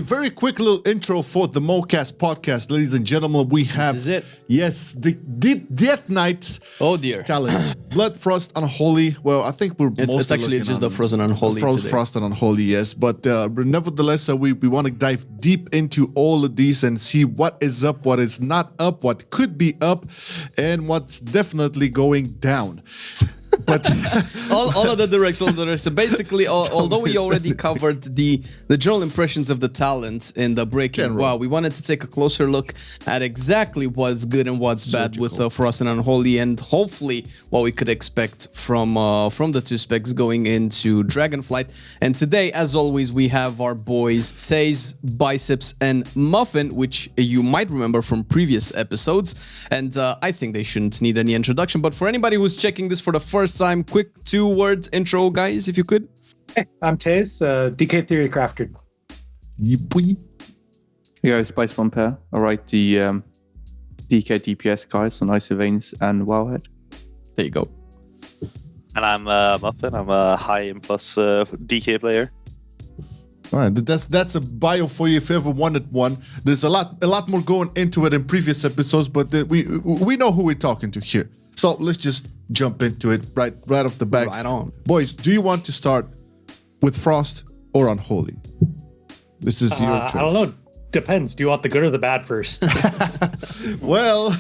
A very quick little intro for the MoCast podcast, ladies and gentlemen. We have, This is it. Yes, the Death Knight. Oh dear. Talents. Blood, Frost, Unholy. Well, I think we're It's actually just the Frozen Unholy today. Frost and Unholy, yes. But nevertheless, we want to dive deep into all of these and see what is up, what is not up, what could be up, and what's definitely going down. But all of the direction. Basically, although we already covered the general impressions of the talents in the breaking, wow, we wanted to take a closer look at exactly what's good and what's bad with Frost and Unholy, and hopefully what we could expect from the two specs going into Dragonflight. And today, as always, we have our boys Taez, Biceps, and Muffin, which you might remember from previous episodes. And I think they shouldn't need any introduction. But for anybody who's checking this for the first time, quick 2-word intro, guys, if you could. Hey, I'm Taez, DK Theory Crafter. Hey guys, Bicepspump here. I write the DK DPS guides on Isoveins and Wowhead. There you go. And I'm Muffin. I'm a high and plus DK player. all right, that's a bio for you if you ever wanted one. There's a lot more going into it in previous episodes, but we know who we're talking to here. So let's just jump into it right off the bat. Right on. Boys, do you want to start with Frost or Unholy? This is your choice. I don't know. Depends. Do you want the good or the bad first? Well,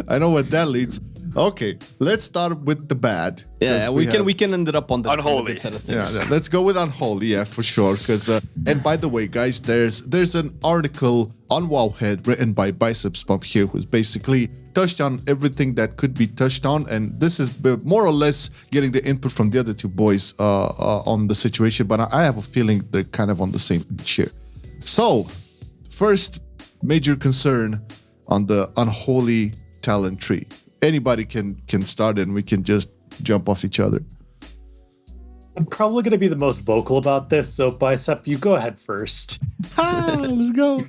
I know where that leads. Okay, let's start with the bad. Yeah, we can end it up on the Unholy. good side of Yeah, things. let's go with Unholy, yeah, for sure. Because and by the way, guys, there's an article on Wowhead written by Bicepspump here, who's basically touched on everything that could be touched on, and this is more or less getting the input from the other two boys on the situation. But I have a feeling they're kind of on the same page here. So, first major concern on the Unholy talent tree. Anybody can start and we can just jump off each other. I'm probably going to be the most vocal about this, so Bicep, you go ahead first. Let's go.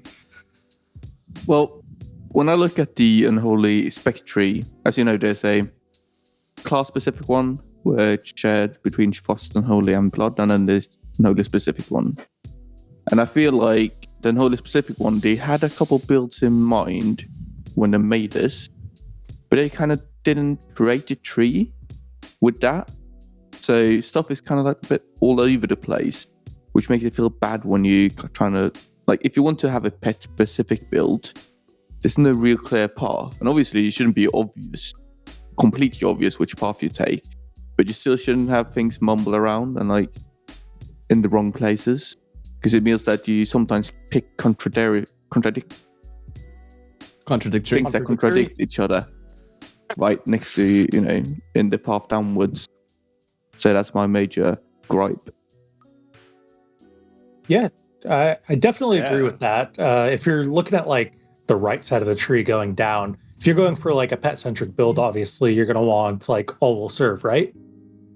Well, when I look at the Unholy spec tree, as you know, there's a class-specific one, which shared between Frost, Unholy, and Blood, and then there's Unholy specific one. And I feel like the Unholy specific one, they had a couple builds in mind when they made this, but they kind of didn't create a tree with that. So stuff is kind of like a bit all over the place, which makes it feel bad when you're trying to, like, if you want to have a pet specific build, there's no real clear path. And obviously it shouldn't be completely obvious which path you take, but you still shouldn't have things mumble around and like in the wrong places, because it means that you sometimes pick contradictory things that contradict each other right next to you, in the path downwards. So that's my major gripe. Yeah, I definitely agree with that. If you're looking at like the right side of the tree going down, if you're going for like a pet-centric build, obviously you're going to want like all will serve, right?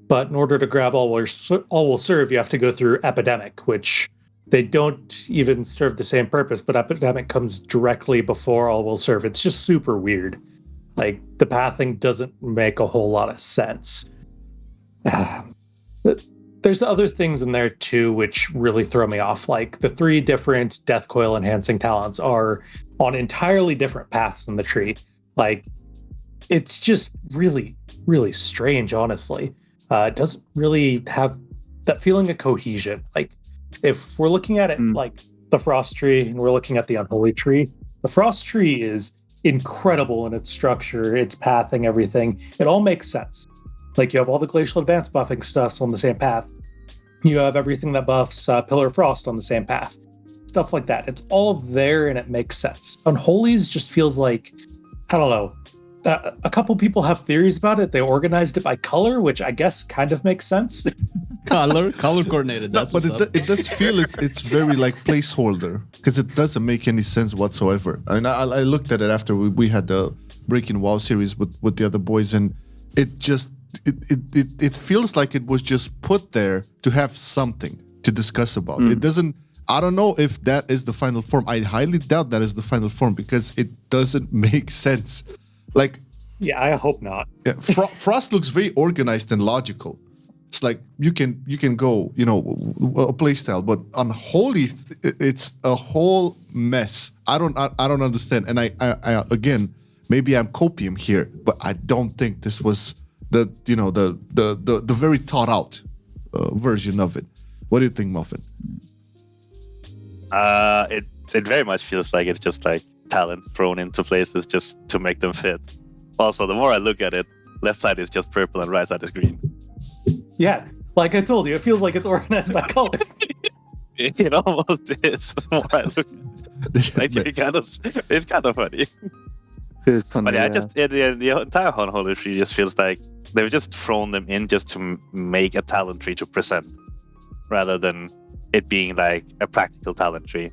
But in order to grab all will serve, you have to go through Epidemic, which they don't even serve the same purpose, but Epidemic comes directly before all will serve. It's just super weird. Like, the pathing doesn't make a whole lot of sense. There's other things in there, too, which really throw me off. Like, the 3 different Death Coil enhancing talents are on entirely different paths in the tree. Like, it's just really, really strange, honestly. It doesn't really have that feeling of cohesion. Like, if we're looking at it like the Frost tree and we're looking at the Unholy tree, the Frost tree is incredible in its structure, its pathing, everything. It all makes sense. Like, you have all the Glacial Advance buffing stuffs on the same path. You have everything that buffs Pillar of Frost on the same path. Stuff like that. It's all there and it makes sense. Unholy's just feels like, I don't know, a couple people have theories about it. They organized it by color, which I guess kind of makes sense. color coordinated. That's but it does feel it's very like placeholder, because it doesn't make any sense whatsoever. I mean, I looked at it after we had the Breaking WoW series with the other boys, and it just it feels like it was just put there to have something to discuss about. It doesn't. I don't know if that is the final form. I highly doubt that is the final form, because it doesn't make sense. Like, yeah, I hope not. Frost looks very organized and logical. It's like you can go, a playstyle, but Unholy, it's a whole mess. I don't understand. And I again, maybe I'm copium here, but I don't think this was the very thought out version of it. What do you think, Muffin? It very much feels like it's just like talent thrown into places just to make them fit. Also, the more I look at it, left side is just purple and right side is green. Yeah, like I told you, it feels like it's organized by color. It almost is. The more I look at it, like, it's kind of funny. But yeah, the entire Unholy tree just feels like they've just thrown them in just to make a talent tree to present, rather than it being like a practical talent tree.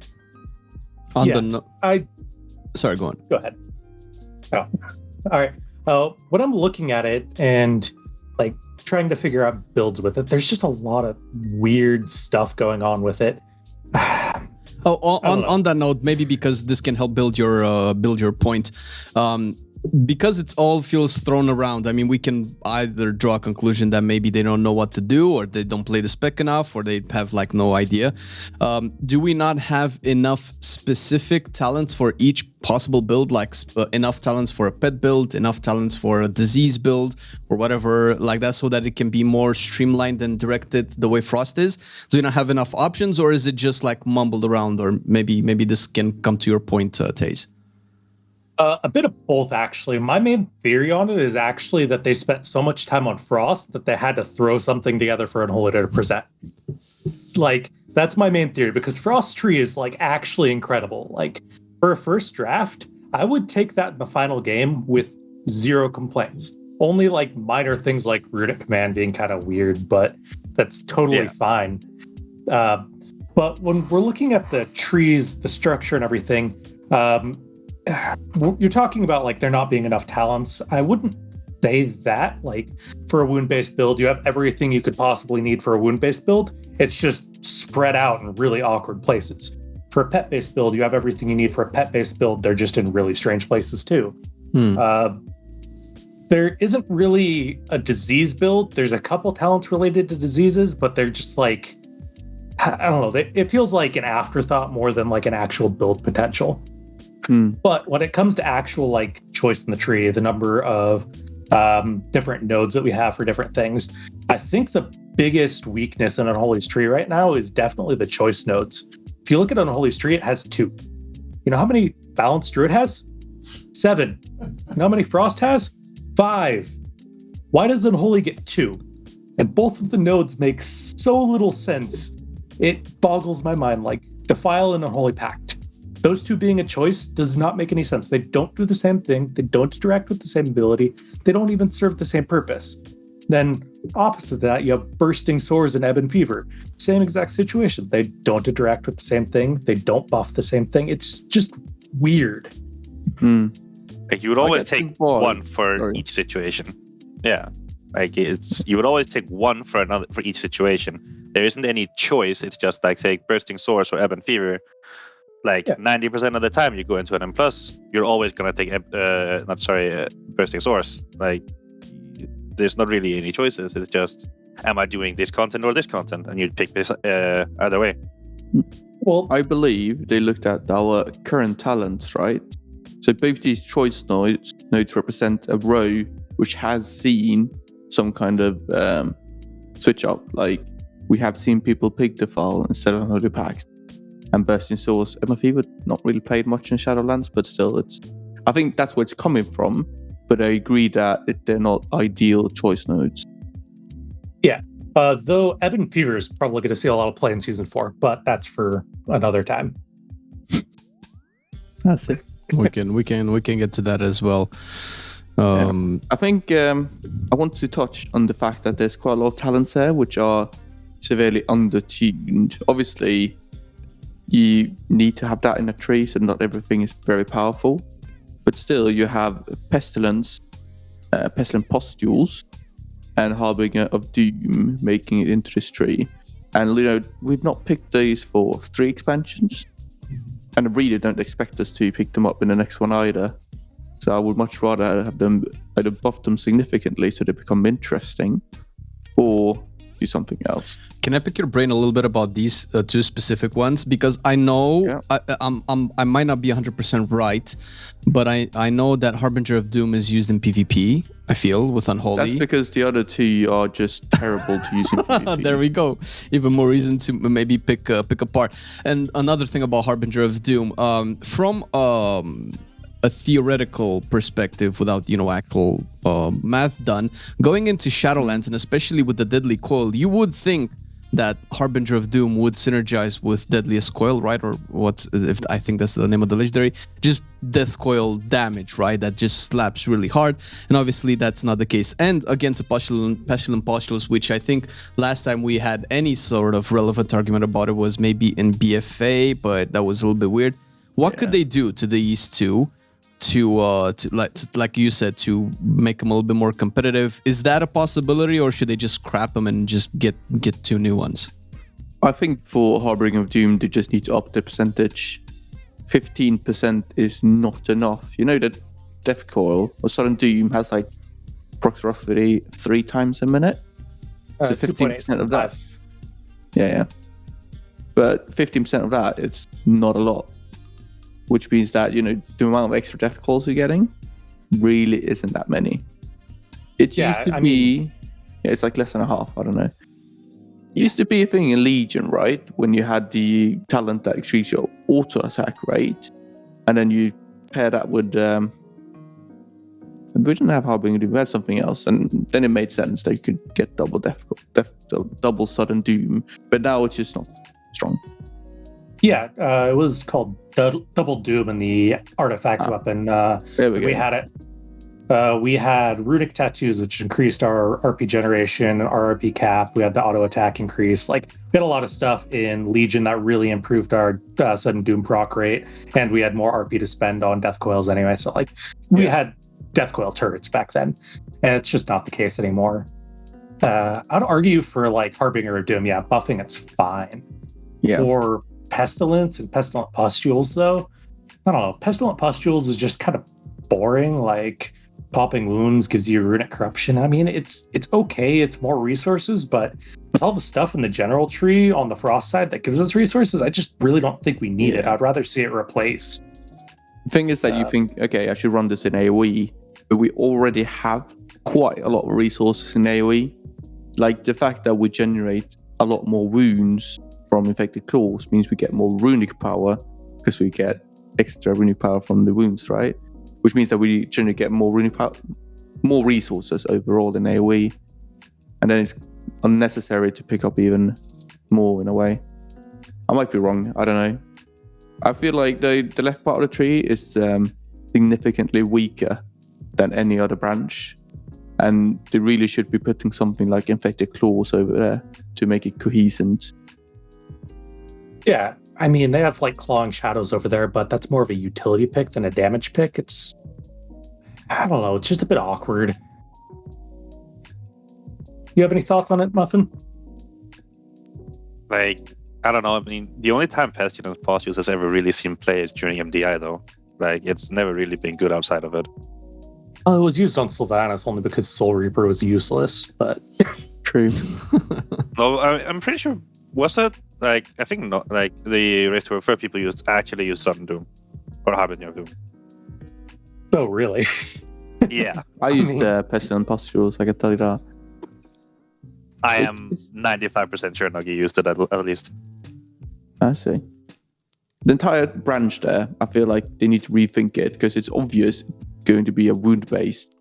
Sorry, go on. Go ahead. Oh, all right. When I'm looking at it and like trying to figure out builds with it, there's just a lot of weird stuff going on with it. On that note, maybe because this can help build your point, because it all feels thrown around. I mean, we can either draw a conclusion that maybe they don't know what to do, or they don't play the spec enough, or they have like no idea. Do we not have enough specific talents for each possible build, like enough talents for a pet build, enough talents for a disease build, or whatever like that, so that it can be more streamlined and directed the way Frost is? Do you not have enough options, or is it just like mumbled around? Or maybe this can come to your point, Taez. A bit of both, actually. My main theory on it is actually that they spent so much time on Frost that they had to throw something together for Unholy to present. Like, that's my main theory, because Frost Tree is like actually incredible. Like, for a first draft, I would take that in the final game with zero complaints. Only like minor things like Runic Command being kind of weird, but that's totally fine. But when we're looking at the trees, the structure and everything, you're talking about like there not being enough talents. I wouldn't say that. Like, for a wound-based build, you have everything you could possibly need for a wound-based build. It's just spread out in really awkward places. For a pet-based build, you have everything you need for a pet-based build. They're just in really strange places too. There isn't really a disease build. There's a couple talents related to diseases, but they're just like, I don't know. It feels like an afterthought more than like an actual build potential. But when it comes to actual like choice in the tree, the number of different nodes that we have for different things, I think the biggest weakness in Unholy's tree right now is definitely the choice nodes. If you look at Unholy's tree, it has 2. You know how many balanced druid has? 7. You know how many frost has? 5. Why does Unholy get 2? And both of the nodes make so little sense. It boggles my mind. Like, Defile and Unholy Pact, those two being a choice does not make any sense. They don't do the same thing. They don't interact with the same ability. They don't even serve the same purpose. Then, opposite of that, you have Bursting Sores and Ebb and Fever. Same exact situation. They don't interact with the same thing. They don't buff the same thing. It's just weird. Like, you would always take one for each situation. Yeah. Like, you would always take one for each situation. There isn't any choice. It's just like, take Bursting Sores or Ebb and Fever. Like 90% of the time you go into an M+, you're always gonna take Bursting Sores. Like, there's not really any choices. It's just, am I doing this content or this content? And you pick this either way. Well, I believe they looked at our current talents, right? So both these choice nodes represent a row which has seen some kind of switch up. Like, we have seen people pick Defile instead of Unholy Pact. And Bursting Swords, MFE would not really played much in Shadowlands, but still, I think that's where it's coming from. But I agree that they're not ideal choice nodes. Yeah, though Ebb and Fever is probably going to see a lot of play in Season 4, but that's for another time. That's it. We can get to that as well. I think I want to touch on the fact that there's quite a lot of talents there which are severely undertuned. Obviously, you need to have that in a tree, so not everything is very powerful. But still, you have Pestilence, Pestilent Pustules, and Harbinger of Doom making it into this tree. And, we've not picked these for 3 expansions. And I really don't expect us to pick them up in the next one either. So I would much rather have them either buff them significantly so they become interesting, or do something else. Can I pick your brain a little bit about these two specific ones? Because I know I might not be 100% right, but I know that Harbinger of Doom is used in PvP, I feel, with Unholy. That's because the other two are just terrible to use in PvP. There we go. Even more reason to maybe pick apart. And another thing about Harbinger of Doom, from a theoretical perspective, without actual math done, going into Shadowlands, and especially with the Deadly Coil, you would think that Harbinger of Doom would synergize with Deadliest Coil, right? Or if I think that's the name of the legendary, just Death Coil damage, right? That just slaps really hard, and obviously that's not the case. And against a Pestilent Pustules, which I think last time we had any sort of relevant argument about it was maybe in BFA, but that was a little bit weird. What could they do to these two to like you said, to make them a little bit more competitive? Is that a possibility, or should they just scrap them and just get two new ones? I think for Harbinger of Doom, they just need to up the percentage. 15% is not enough. You know that Death Coil or Sudden Doom has like approximately 3 times a minute. So 15% of that. Yeah. But 15% of that, it's not a lot. Which means that, the amount of extra death calls you're getting really isn't that many. It used to be... it's like less than a half, I don't know. It used to be a thing in Legion, right? When you had the talent that increased your auto attack rate, and then you pair that with... we didn't have Harbinger Doom, we had something else, and then it made sense that you could get double double Sudden Doom, but now it's just not strong. Yeah, it was called Double Doom in the artifact weapon. We had it. We had runic tattoos, which increased our RP generation, our RP cap. We had the auto attack increase. Like, we had a lot of stuff in Legion that really improved our Sudden Doom proc rate, and we had more RP to spend on Death Coils anyway. So, we had Death Coil turrets back then, and it's just not the case anymore. I'd argue for Harbinger of Doom, buffing it's fine. Yeah. For Pestilence and Pestilent Pustules, though, I don't know. Pestilent Pustules is just kind of boring. Popping wounds gives you runic corruption. I mean, it's okay. It's more resources, but with all the stuff in the general tree on the frost side that gives us resources, I just really don't think we need it. I'd rather see it replaced. The thing is that you think, okay, I should run this in AoE, but we already have quite a lot of resources in AoE. The fact that we generate a lot more wounds from Infected Claws means we get more runic power because we get extra runic power from the wounds, right? Which means that we generally get more runic power, more resources overall in AoE, and then it's unnecessary to pick up even more in a way. I might be wrong, I don't know. I feel like the left part of the tree is significantly weaker than any other branch, and they really should be putting something like Infected Claws over there to make it cohescent. Yeah, I mean, they have Clawing Shadows over there, but that's more of a utility pick than a damage pick. I don't know, it's just a bit awkward. You have any thoughts on it, Muffin? I don't know. I mean, the only time Pestilent Pustules has ever really seen play is during MDI, though. It's never really been good outside of it. Oh, it was used on Sylvanas only because Soul Reaper was useless, but... True. No, I'm pretty sure... Was that, I think not, the Race to Refer people actually use Sudden Doom. Or Harbinger of Doom. Oh, really? Yeah. I used Pestilent Pustules, I can tell you that. I am 95% sure Nuggy used it at least. I see. The entire branch there, I feel like they need to rethink it, because it's obvious going to be a wound-based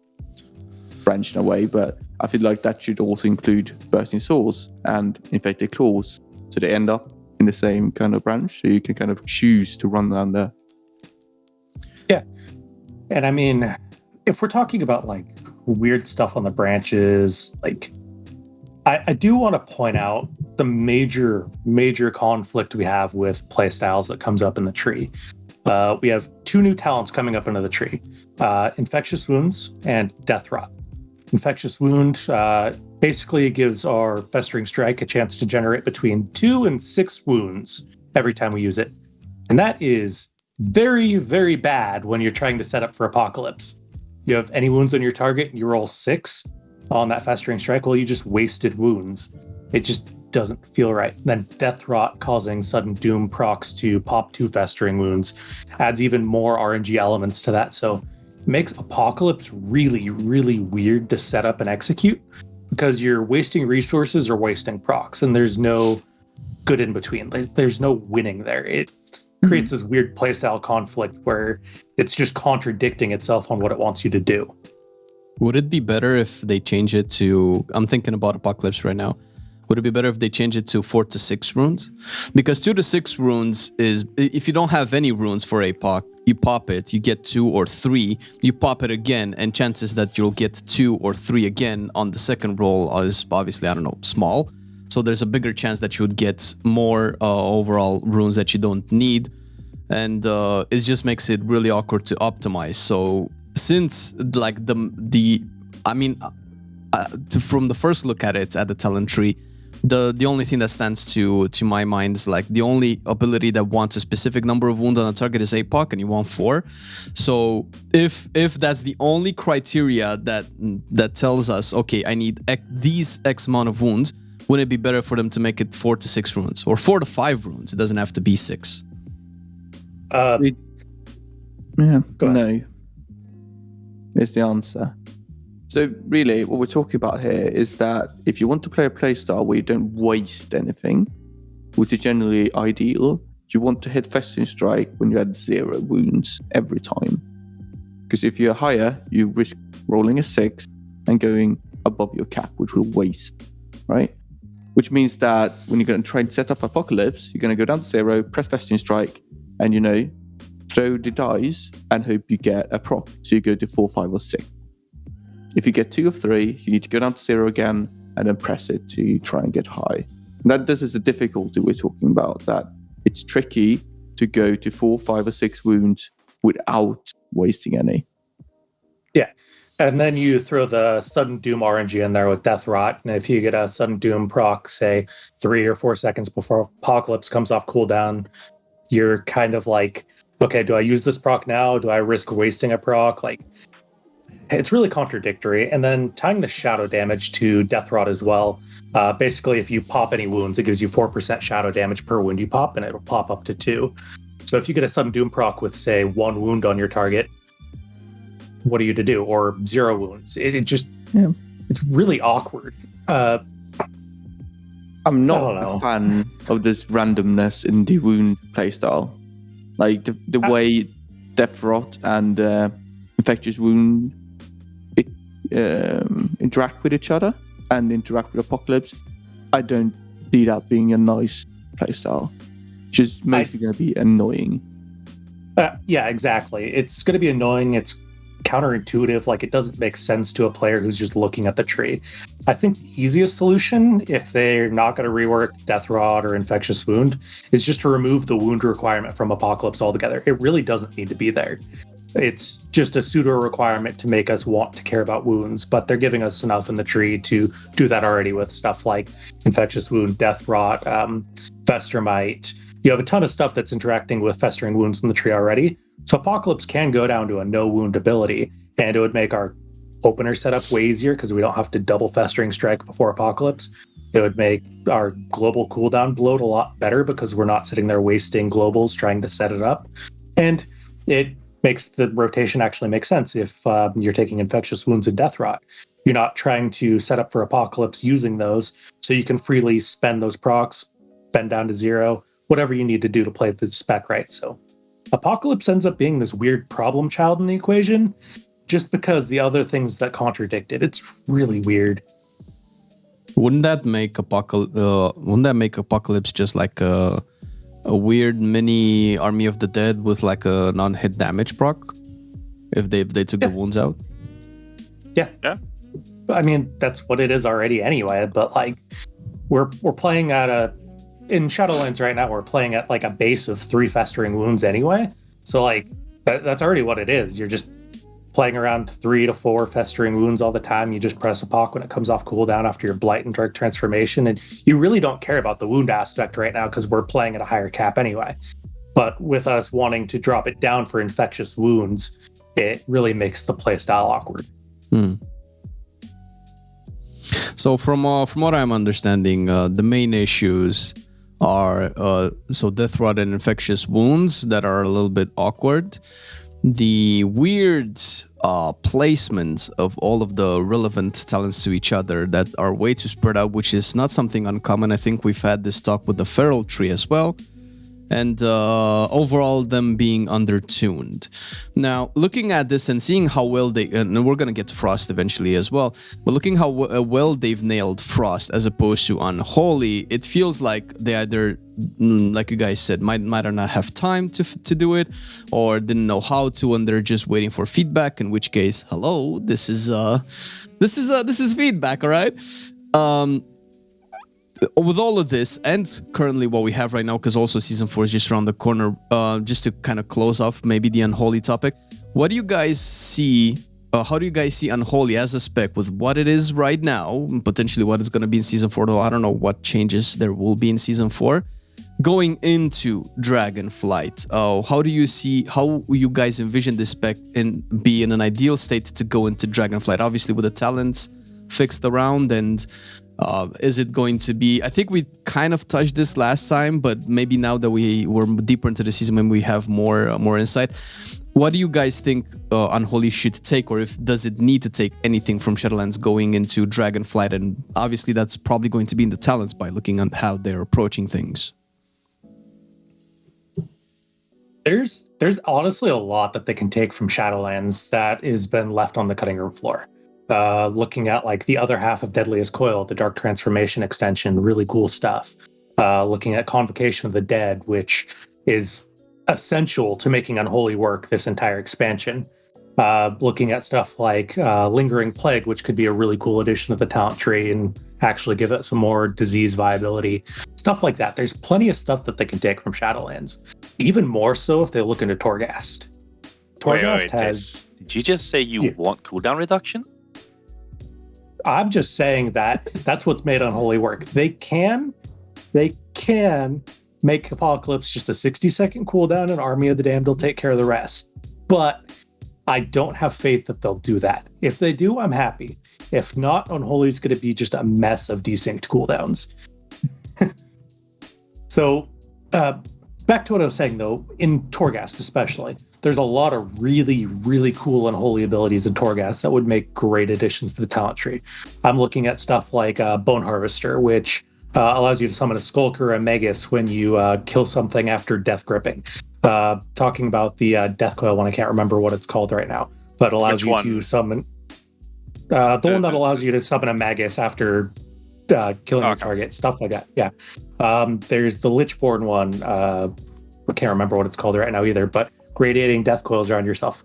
branch in a way, but I feel like that should also include Bursting Swords and Infected Claws, so they end up in the same kind of branch, so you can kind of choose to run down there. Yeah. And I mean, if we're talking about weird stuff on the branches, I do want to point out the major conflict we have with playstyles that comes up in the tree. We have 2 new talents coming up into the tree, Infectious Wounds and Death Rot. Infectious Wound basically gives our Festering Strike a chance to generate between 2 and 6 wounds every time we use it. And that is very, very bad when you're trying to set up for Apocalypse. You have any wounds on your target and you roll 6 on that Festering Strike, well, you just wasted wounds. It just doesn't feel right. Then Death Rot causing sudden doom procs to pop 2 Festering Wounds adds even more RNG elements to that. So it makes Apocalypse really, really weird to set up and execute because you're wasting resources or wasting procs, and there's no good in between. There's no winning there. It creates this weird playstyle conflict where it's just contradicting itself on what it wants you to do. Would it be better if they change it to... I'm thinking about Apocalypse right now. Would it be better if they change it to 4 to 6 runes? Because 2 to 6 runes is... If you don't have any runes for APOC, you pop it, you get 2 or 3, you pop it again, and chances that you'll get 2 or 3 again on the second roll is obviously, I don't know, small. So there's a bigger chance that you would get more overall runes that you don't need. And it just makes it really awkward to optimize. So since like from the first look at it, at the talent tree, the only thing that stands to my mind is like the only ability that wants a specific number of wounds on a target is APOC, and you want 4. So if that's the only criteria that tells us, okay, I need these X amount of wounds, wouldn't it be better for them to make it 4 to 6 runes or 4 to 5 runes? It doesn't have to be 6. No. Is the answer. So really, what we're talking about here is that if you want to play a playstyle where you don't waste anything, which is generally ideal, you want to hit Festering Strike when you add 0 wounds every time. Because if you're higher, you risk rolling a 6 and going above your cap, which will waste, right? Which means that when you're going to try and set up Apocalypse, you're going to go down to 0, press Festering Strike, and throw the dice and hope you get a proc. So you go to 4, 5, or 6. If you get 2 of 3, you need to go down to 0 again and then press it to try and get high. And this is the difficulty we're talking about, that it's tricky to go to 4, 5, or 6 wounds without wasting any. Yeah. And then you throw the Sudden Doom RNG in there with Death Rot. And if you get a Sudden Doom proc, say 3 or 4 seconds before Apocalypse comes off cooldown, you're kind of like, okay, do I use this proc now? Do I risk wasting a proc? Like, it's really contradictory. And then tying the shadow damage to Death Rot as well. Basically, if you pop any wounds, it gives you 4% shadow damage per wound you pop, and it'll pop up to 2. So if you get a Sudden Doom proc with, say, 1 wound on your target, what are you to do? Or 0 wounds. It's really awkward. I'm not a fan of this randomness in the wound playstyle. Like the way Death Rot and Infectious Wound interact with each other and interact with Apocalypse, I don't see that being a nice playstyle. Just mostly going to be annoying. Yeah, exactly. It's going to be annoying. It's counterintuitive. Like, it doesn't make sense to a player who's just looking at the tree. I think the easiest solution, if they're not going to rework Death Rot or Infectious Wound, is just to remove the wound requirement from Apocalypse altogether. It really doesn't need to be there. It's just a pseudo requirement to make us want to care about wounds, but they're giving us enough in the tree to do that already with stuff like Infectious Wound, Death Rot, Festermite. You have a ton of stuff that's interacting with Festering Wounds in the tree already. So Apocalypse can go down to a no wound ability, and it would make our opener setup way easier because we don't have to double Festering Strike before Apocalypse. It would make our global cooldown bloat a lot better because we're not sitting there wasting globals trying to set it up. And it makes the rotation actually make sense if you're taking Infectious Wounds and Death Rot. You're not trying to set up for Apocalypse using those, so you can freely spend those procs, spend down to 0, whatever you need to do to play the spec right. So Apocalypse ends up being this weird problem child in the equation just because the other things that contradict it. It's really weird. Wouldn't that make Apocalypse just like a weird mini Army of the Dead with like a non-hit damage proc if they took the wounds out? Yeah. I mean, that's what it is already anyway, but like we're playing in Shadowlands right now, we're playing at like a base of 3 Festering Wounds anyway. So like that's already what it is. You're just playing around 3 to 4 Festering Wounds all the time. You just press a POC when it comes off cooldown after your Blight and Dark Transformation. And you really don't care about the wound aspect right now because we're playing at a higher cap anyway. But with us wanting to drop it down for Infectious Wounds, it really makes the playstyle awkward. So from what I'm understanding, the main issues are death rot and infectious wounds that are a little bit awkward. The weird placement of all of the relevant talents to each other that are way too spread out, which is not something uncommon. I think we've had this talk with the feral tree as well. And overall them being undertuned. Now, looking at this and seeing how well and we're going to get to Frost eventually as well, but looking how well they've nailed Frost as opposed to Unholy, it feels like they either, like you guys said, might not have time to do it, or didn't know how to, and they're just waiting for feedback, in which case, hello, this is feedback, all right? With all of this, and currently what we have right now, because also Season 4 is just around the corner, just to kind of close off maybe the Unholy topic, what do you guys see, how do you guys see Unholy as a spec with what it is right now, and potentially what it's going to be in Season 4, though I don't know what changes there will be in Season 4, going into Dragonflight? How do you guys envision this spec and be in an ideal state to go into Dragonflight? Obviously with the talents fixed around, and is it going to be, I think we kind of touched this last time, but maybe now that we're deeper into the season and we have more insight, what do you guys think Unholy should take, or does it need to take anything from Shadowlands going into Dragonflight? And obviously that's probably going to be in the talents by looking at how they're approaching things. There's honestly a lot that they can take from Shadowlands that has been left on the cutting room floor. Looking at like the other half of Deadliest Coil, the Dark Transformation extension, really cool stuff. Looking at Convocation of the Dead, which is essential to making Unholy work this entire expansion. Looking at stuff like Lingering Plague, which could be a really cool addition to the talent tree and actually give it some more disease viability. Stuff like that. There's plenty of stuff that they can take from Shadowlands. Even more so if they look into Torghast. Torghast has... Did you just say you want cooldown reduction? I'm just saying that's what's made Unholy work. They can make Apocalypse just a 60-second cooldown, and Army of the Damned will take care of the rest. But I don't have faith that they'll do that. If they do, I'm happy. If not, Unholy's going to be just a mess of desynced cooldowns. So, back to what I was saying, though, in Torghast especially, there's a lot of really, really cool Unholy abilities in Torghast that would make great additions to the talent tree. I'm looking at stuff like Bone Harvester, which allows you to summon a Skulker or a Magus when you kill something after Death Gripping. Talking about the Death Coil one, I can't remember what it's called right now, but allows you to summon... the one that allows you to summon a Magus after killing a target, stuff like that, yeah. There's the Lichborn one, I can't remember what it's called right now either, but radiating death coils around yourself.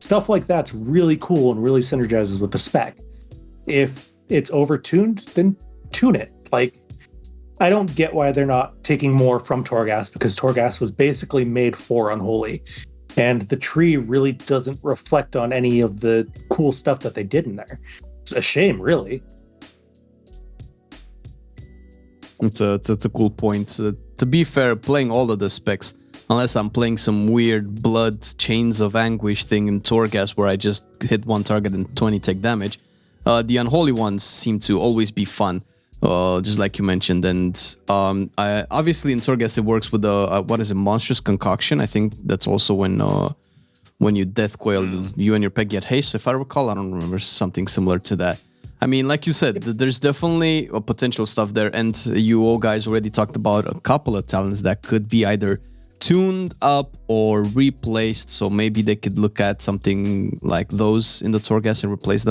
Stuff like that's really cool and really synergizes with the spec. If it's overtuned, then tune it. Like, I don't get why they're not taking more from Torghast, because Torghast was basically made for Unholy. And the tree really doesn't reflect on any of the cool stuff that they did in there. It's a shame, really. It's a cool point. To be fair, playing all of the specs, unless I'm playing some weird blood chains of anguish thing in Torghast where I just hit one target and 20 take damage, the Unholy ones seem to always be fun, just like you mentioned. And obviously in Torghast it works with the Monstrous Concoction. I think that's also when you death coil, you and your peg get haste. If I recall, I don't remember, something similar to that. I mean, like you said, there's definitely a potential stuff there, and you all guys already talked about a couple of talents that could be either tuned up or replaced, so maybe they could look at something like those in the Torghast and replace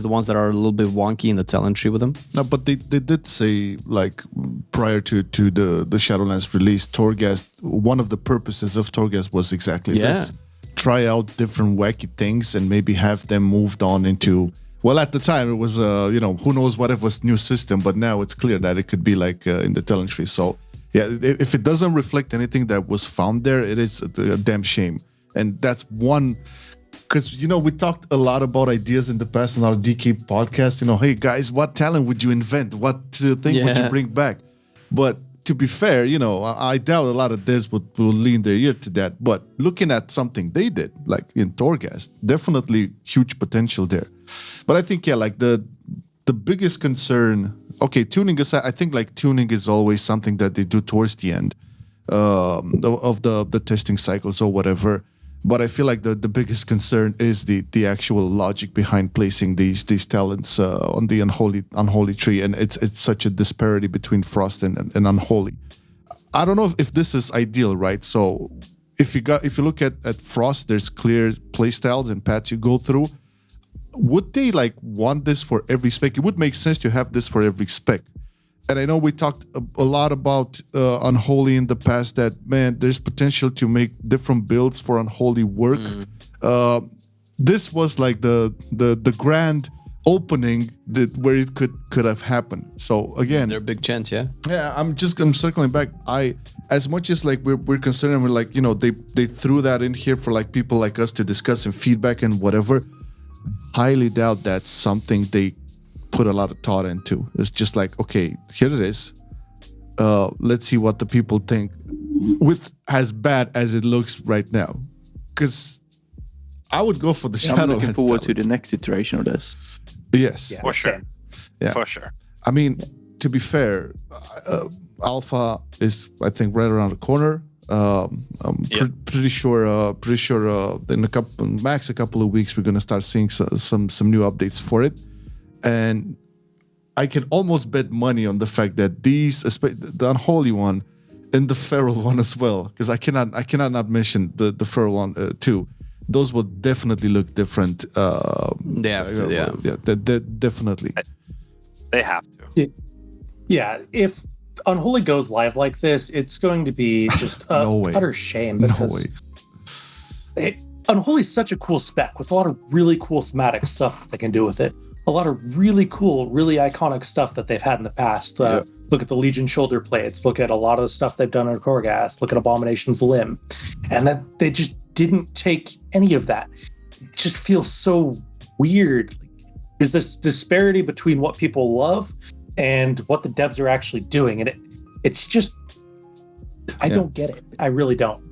the ones that are a little bit wonky in the talent tree with them. No, but they did say, like, prior to the Shadowlands release, Torghast, one of the purposes of Torghast was exactly this. Try out different wacky things and maybe have them moved on into... Well, at the time, it was, who knows what it was new system, but now it's clear that it could be like in the talent tree. So, yeah, if it doesn't reflect anything that was found there, it is a damn shame. And that's one, because, we talked a lot about ideas in the past on our DK podcast. Hey, guys, what talent would you invent? What thing would you bring back? But to be fair, I doubt a lot of this will lean their ear to that. But looking at something they did, like in Torghast, definitely huge potential there. But I think, like the the biggest concern. Okay, tuning aside, I think like tuning is always something that they do towards the end of the testing cycles or whatever. But I feel like the biggest concern is the actual logic behind placing these talents on the unholy tree, and it's such a disparity between Frost and Unholy. I don't know if this is ideal, right? So if you look at Frost, there's clear playstyles and paths you go through. Would they like want this for every spec? It would make sense to have this for every spec. And I know we talked a lot about Unholy in the past, that, man, there's potential to make different builds for Unholy work. This was like the grand opening where it could have happened. So again, their big chance, yeah. Yeah, I'm circling back. As much as like we're concerned, and we're like, they threw that in here for like people like us to discuss and feedback and whatever. Highly doubt that's something they put a lot of thought into. It's just like, okay, here it is. Let's see what the people think, with as bad as it looks right now. Because I would go for the Shadow. I'm looking forward to the next iteration of this. Yes, for sure. Yeah, for sure. I mean, to be fair, Alpha is, I think, right around the corner. Pretty sure in a couple of weeks we're gonna start seeing some new updates for it, and I can almost bet money on the fact that the Unholy one and the Feral one as well, because I cannot not mention the Feral one too. Those will definitely look different. They have to, yeah, definitely. They have to. Yeah, if Unholy goes live like this, it's going to be just utter shame. Because Unholy's such a cool spec with a lot of really cool thematic stuff that they can do with it. A lot of really cool, really iconic stuff that they've had in the past. Look at the Legion shoulder plates. Look at a lot of the stuff they've done in Overcast. Look at Abomination's limb. And that they just didn't take any of that. It just feels so weird. There's this disparity between what people love and what the devs are actually doing. And it's just, I don't get it. I really don't.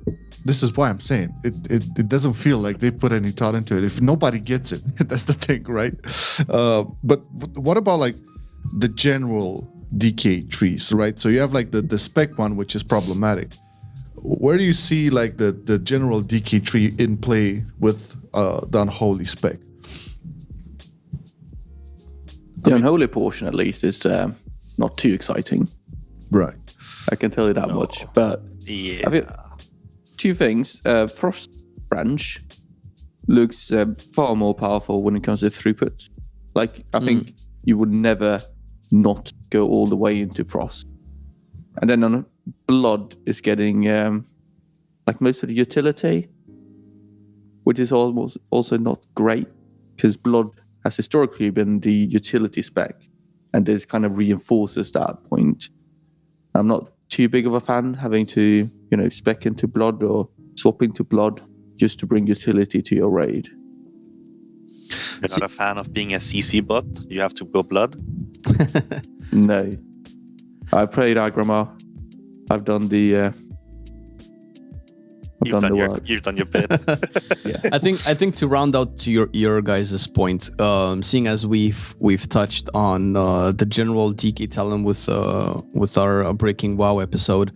This is why I'm saying it doesn't feel like they put any thought into it. If nobody gets it, that's the thing, right? But what about like the general DK trees, right? So you have like the spec one, which is problematic. Where do you see like the general DK tree in play with the Unholy spec? The Unholy portion, at least, is not too exciting. Right. I can tell you that much. But two things. Frost Branch looks far more powerful when it comes to throughput. Like, I think you would never not go all the way into Frost. And then on Blood is getting like most of the utility, which is almost also not great, because Blood has historically been the utility spec, and this kind of reinforces that point. I'm not too big of a fan having to, spec into Blood or swap into Blood just to bring utility to your raid. You're not a fan of being a CC bot? You have to go Blood? No. I played Agramar. I've done the You've done your bit. Yeah. I think to round out to your guys' point, seeing as we've touched on the general DK talent with our Breaking WoW episode,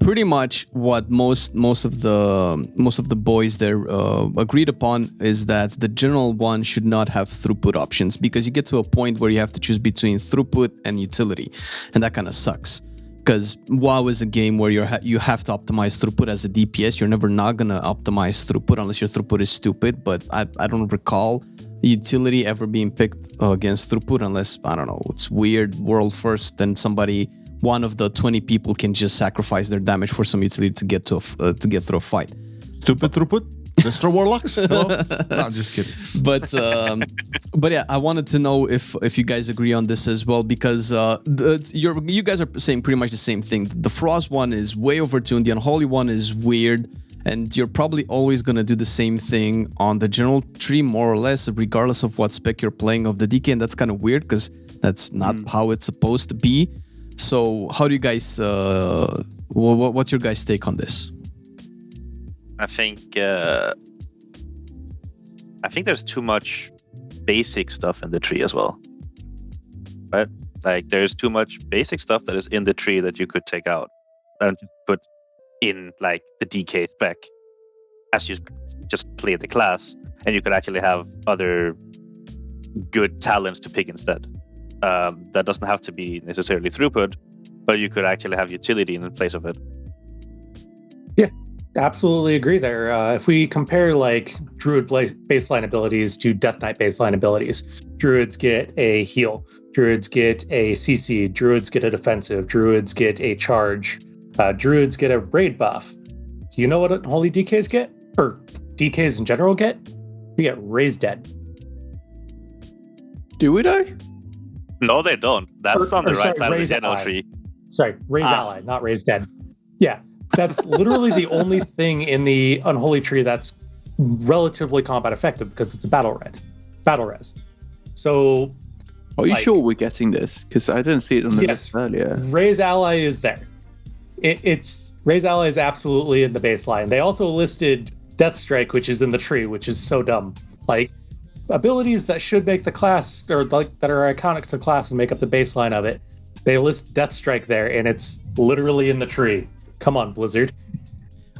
pretty much what most of the boys there agreed upon is that the general one should not have throughput options, because you get to a point where you have to choose between throughput and utility, and that kind of sucks. Because WoW is a game where you have to optimize throughput as a DPS. You're never not going to optimize throughput unless your throughput is stupid. But I don't recall utility ever being picked against throughput unless, I don't know, it's weird, world first, then one of the 20 people can just sacrifice their damage for some utility to get through a fight. Stupid throughput? Mr. Warlocks? No, I'm just kidding. But yeah, I wanted to know if you guys agree on this as well, because you guys are saying pretty much the same thing. The Frost one is way overtuned. The Unholy one is weird, and you're probably always gonna do the same thing on the general tree, more or less, regardless of what spec you're playing of the DK, and that's kind of weird because that's not how it's supposed to be. So, how do you guys? What's your guys' take on this? I think there's too much basic stuff in the tree as well. right? Like there's too much basic stuff that is in the tree that you could take out and put in like the DK spec as you just play the class, and you could actually have other good talents to pick instead. That doesn't have to be necessarily throughput, but you could actually have utility in place of it. Yeah, absolutely agree there. If we compare like Druid baseline abilities to Death Knight baseline abilities, Druids get a heal, Druids get a CC, Druids get a defensive, Druids get a charge, Druids get a raid buff. Do you know what Unholy DKs get? Or DKs in general get? We get Raise Dead. Do we though? No, they don't. That's on the right side of the general tree. Sorry, Raise Ally, not Raise Dead. Yeah, that's literally the only thing in the Unholy tree that's relatively combat effective because it's a battle res. So, are you sure we're getting this? Because I didn't see it on the list earlier. Raise Ally is there. It's Raise Ally is absolutely in the baseline. They also listed Death Strike, which is in the tree, which is so dumb. Like abilities that should make the class, or like that are iconic to the class and make up the baseline of it. They list Death Strike there, and it's literally in the tree. Come on, Blizzard.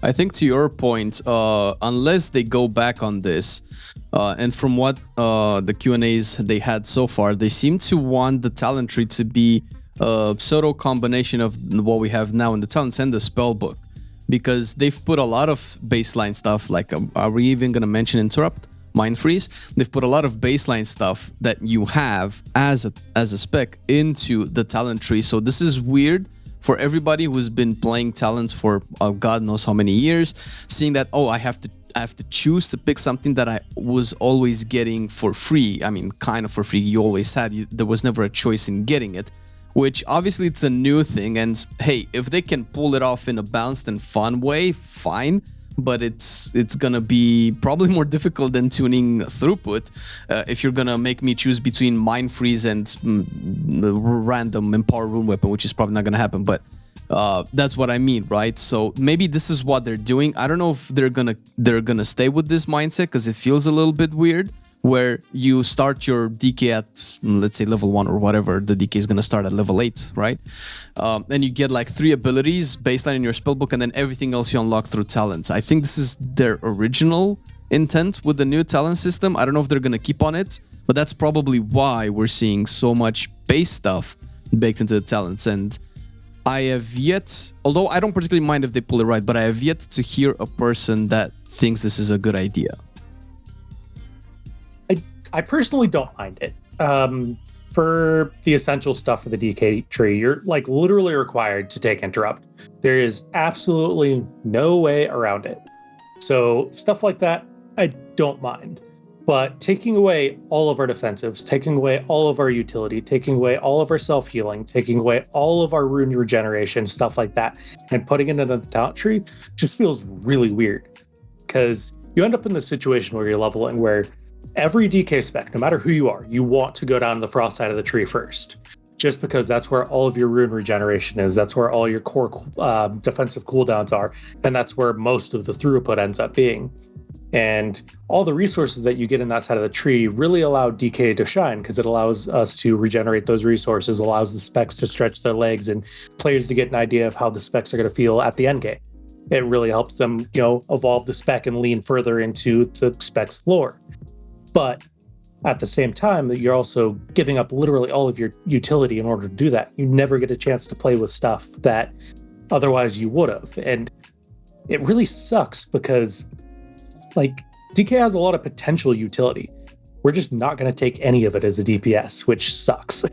I think to your point, unless they go back on this, and from what the Q&As they had so far, they seem to want the talent tree to be a pseudo combination of what we have now in the talents and the spell book, because they've put a lot of baseline stuff, like are we even going to mention Interrupt? Mind Freeze? They've put a lot of baseline stuff that you have as a spec into the talent tree. So this is weird for everybody who's been playing talents for God knows how many years, seeing that, I have to choose to pick something that I was always getting for free. I mean, kind of for free. You always had. There was never a choice in getting it, which obviously it's a new thing. And hey, if they can pull it off in a balanced and fun way, fine. But it's gonna be probably more difficult than tuning throughput if you're gonna make me choose between Mind Freeze and the random Empower Rune Weapon, which is probably not gonna happen. But that's what I mean, right? So maybe this is what they're doing. I don't know if they're gonna stay with this mindset, because it feels a little bit weird, where you start your DK at, let's say, level 1 or whatever. The DK is going to start at level 8, right? And you get like 3 abilities baseline in your spellbook, and then everything else you unlock through talents. I think this is their original intent with the new talent system. I don't know if they're going to keep on it, but that's probably why we're seeing so much base stuff baked into the talents. And I have yet, although I don't particularly mind if they pull it right, but I have yet to hear a person that thinks this is a good idea. I personally don't mind it. For the essential stuff for the DK tree, you're like literally required to take Interrupt. There is absolutely no way around it. So stuff like that, I don't mind. But taking away all of our defensives, taking away all of our utility, taking away all of our self-healing, taking away all of our rune regeneration, stuff like that, and putting it into the talent tree just feels really weird. Because you end up in the situation where you're leveling where every DK spec, no matter who you are, you want to go down to the frost side of the tree first, just because that's where all of your rune regeneration is, that's where all your core defensive cooldowns are, and that's where most of the throughput ends up being. And all the resources that you get in that side of the tree really allow DK to shine, because it allows us to regenerate those resources, allows the specs to stretch their legs, and players to get an idea of how the specs are going to feel at the end game. It really helps them, evolve the spec and lean further into the spec's lore. But at the same time, you're also giving up literally all of your utility in order to do that. You never get a chance to play with stuff that otherwise you would have. And it really sucks because, DK has a lot of potential utility. We're just not going to take any of it as a DPS, which sucks.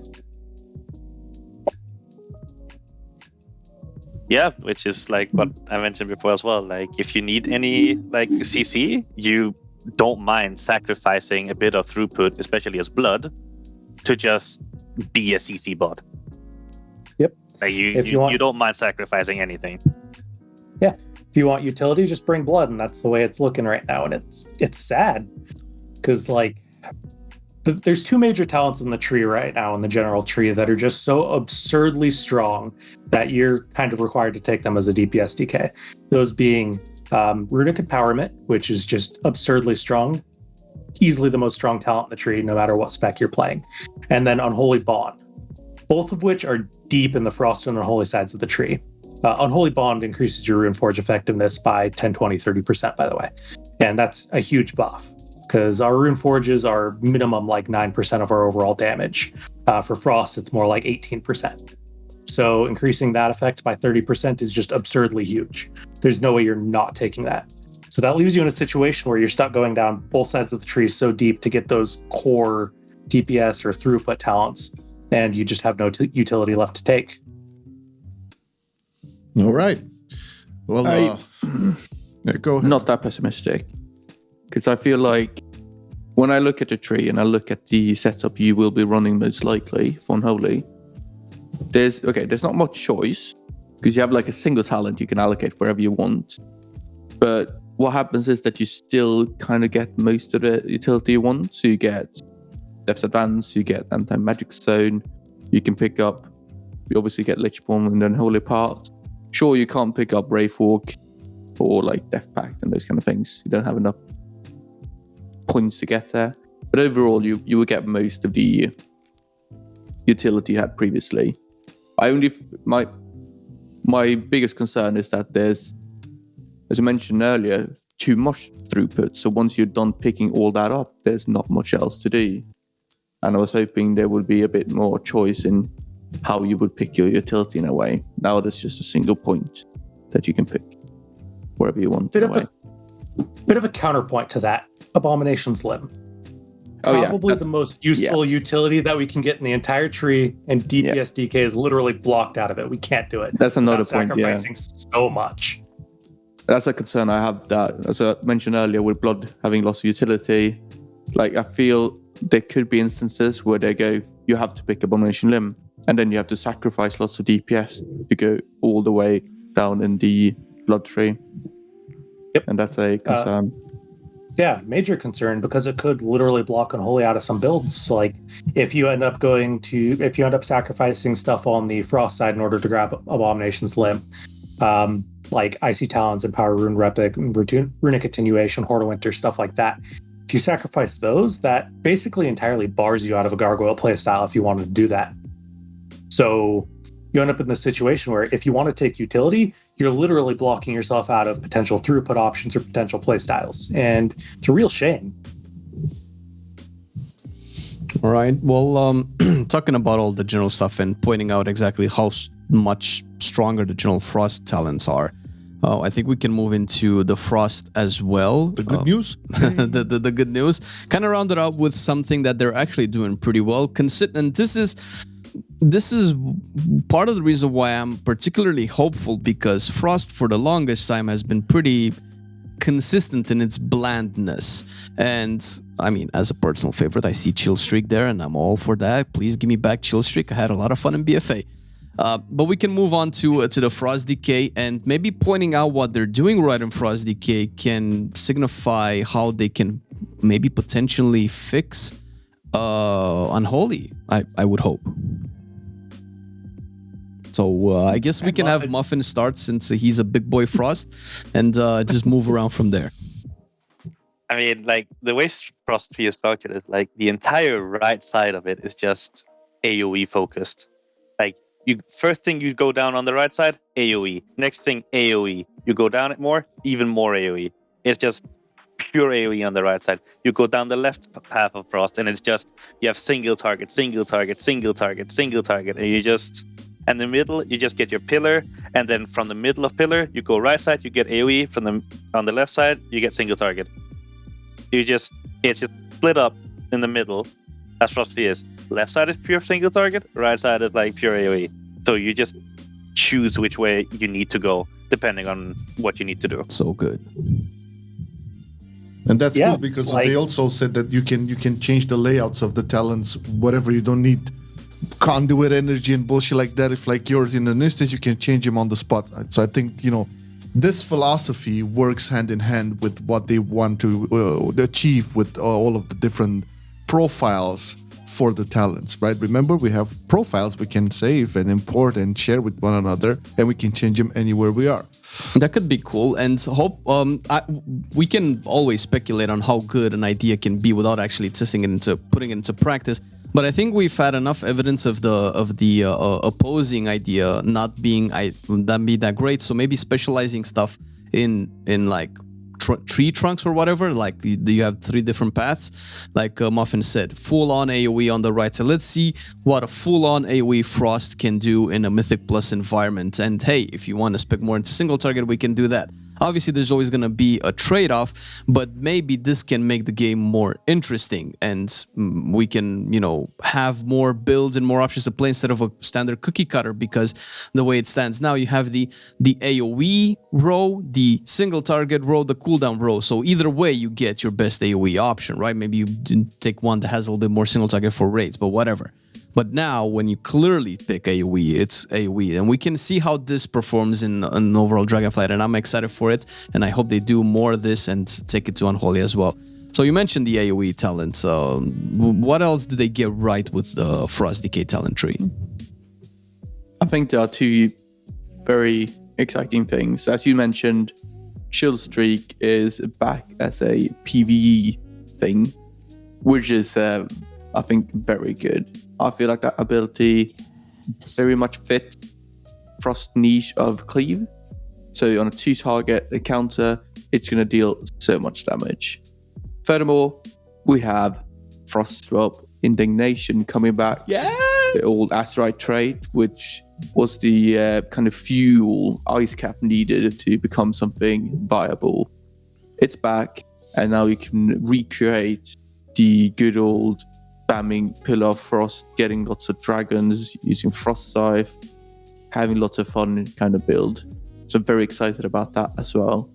Yeah, which is like what I mentioned before as well. Like, if you need any CC, you don't mind sacrificing a bit of throughput, especially as blood, to just be a CC bot. Yep. Like you don't mind sacrificing anything. Yeah. If you want utility, just bring blood, and that's the way it's looking right now. And it's sad because there's 2 major talents in the tree right now, in the general tree, that are just so absurdly strong that you're kind of required to take them as a DPS DK. Those being Runic Empowerment, which is just absurdly strong, easily the most strong talent in the tree, no matter what spec you're playing. And then Unholy Bond, both of which are deep in the frost and unholy sides of the tree. Unholy Bond increases your Runeforge effectiveness by 10, 20, 30%, by the way. And that's a huge buff, because our Runeforges are minimum like 9% of our overall damage. For Frost, it's more like 18%. So increasing that effect by 30% is just absurdly huge. There's no way you're not taking that. So that leaves you in a situation where you're stuck going down both sides of the tree so deep to get those core DPS or throughput talents, and you just have no utility left to take. All right. Well, go ahead. Not that pessimistic, because I feel like when I look at a tree and I look at the setup you will be running most likely for Unholy, there's not much choice, because you have like a single talent you can allocate wherever you want. But what happens is that you still kind of get most of the utility you want. So you get Death's Advance, you get Anti-Magic Zone, you obviously get Lich Bomb in the Unholy part. Sure, you can't pick up Wraithwalk or like Death Pact and those kind of things. You don't have enough points to get there. But overall, you will get most of the utility you had previously. My biggest concern is that there's, as I mentioned earlier, too much throughput. So once you're done picking all that up, there's not much else to do. And I was hoping there would be a bit more choice in how you would pick your utility in a way. Now there's just a single point that you can pick wherever you want. Bit of a counterpoint to that, Abomination's Limb. Probably the most useful utility that we can get in the entire tree, and DPS DK is literally blocked out of it. We can't do it. That's another point, sacrificing so much. That's a concern I have, that, as I mentioned earlier, with Blood having lots of utility, like I feel there could be instances where they go, you have to pick Abomination Limb, and then you have to sacrifice lots of DPS to go all the way down in the Blood tree. Yep. And that's a concern. Major concern, because it could literally block Unholy out of some builds. Like if you end up sacrificing stuff on the Frost side in order to grab Abomination's Limb, like Icy Talons and Power Rune Replic, Runic Attenuation, Horde of Winter, stuff like that. If you sacrifice those, that basically entirely bars you out of a Gargoyle playstyle if you wanted to do that. So you end up in this situation where if you want to take utility, you're literally blocking yourself out of potential throughput options or potential playstyles. And it's a real shame. All right. Well, talking about all the general stuff and pointing out exactly how much stronger the general Frost talents are, I think we can move into the Frost as well. The good news? the good news. Kind of round it up with something that they're actually doing pretty well. And this is part of the reason why I'm particularly hopeful, because Frost for the longest time has been pretty consistent in its blandness. And I mean, as a personal favorite, I see Chill Streak there, and I'm all for that. Please give me back Chill Streak. I had a lot of fun in BFA. But we can move on to the Frost Decay, and maybe pointing out what they're doing right in Frost Decay can signify how they can maybe potentially fix Unholy, I would hope. So I guess we can have Muffin start, since he's a big boy Frost, and just move around from there. I mean, like, the way Frost 3 is structured is like the entire right side of it is just AoE focused. Like, first thing you go down on the right side, AoE. Next thing, AoE. You go down it more, even more AoE. It's just pure AoE on the right side. You go down the left path of Frost, and it's just, you have single target, single target, single target, single target, and you just, and the middle, you just get your pillar, and then from the middle of pillar, you go right side, you get AoE, on the left side, you get single target. It's just split up in the middle. That's Frost 3 is. Left side is pure single target, right side is like pure AoE. So you just choose which way you need to go, depending on what you need to do. So good. And that's cool, because they also said that you can change the layouts of the talents, whatever. You don't need conduit energy and bullshit like that. If like you're in an instance, you can change them on the spot. So I think, this philosophy works hand in hand with what they want to achieve with all of the different profiles for the talents, right? Remember, we have profiles we can save and import and share with one another, and we can change them anywhere we are. That could be cool, and hope we can always speculate on how good an idea can be without actually putting it into practice. But I think we've had enough evidence of the opposing idea not being that great. So maybe specializing stuff in like tree trunks or whatever. Like you have 3 different paths. Like Muffin said, full on AOE on the right side. Let's see what a full on AOE Frost can do in a Mythic Plus environment. And hey, if you want to spec more into single target, we can do that. Obviously, there's always going to be a trade-off, but maybe this can make the game more interesting, and we can, have more builds and more options to play instead of a standard cookie cutter, because the way it stands now, you have the AoE row, the single target row, the cooldown row. So either way, you get your best AoE option, right? Maybe you take one that has a little bit more single target for raids, but whatever. But now, when you clearly pick AoE, it's AoE. And we can see how this performs in overall Dragonflight, and I'm excited for it. And I hope they do more of this and take it to Unholy as well. So you mentioned the AoE talent. What else did they get right with the Frost Decay talent tree? I think there are 2 very exciting things. As you mentioned, Chill Streak is back as a PvE thing, which is, I think, very good. I feel like that ability very much fit Frost niche of Cleave. So on a 2-target encounter, it's going to deal so much damage. Furthermore, we have Frost Drop Indignation coming back. Yes! The old Azerite trait, which was the kind of fuel Ice Cap needed to become something viable. It's back, and now you can recreate the good old spamming Pillar of Frost, getting lots of dragons, using Frost Scythe, having lots of fun kind of build. So I'm very excited about that as well.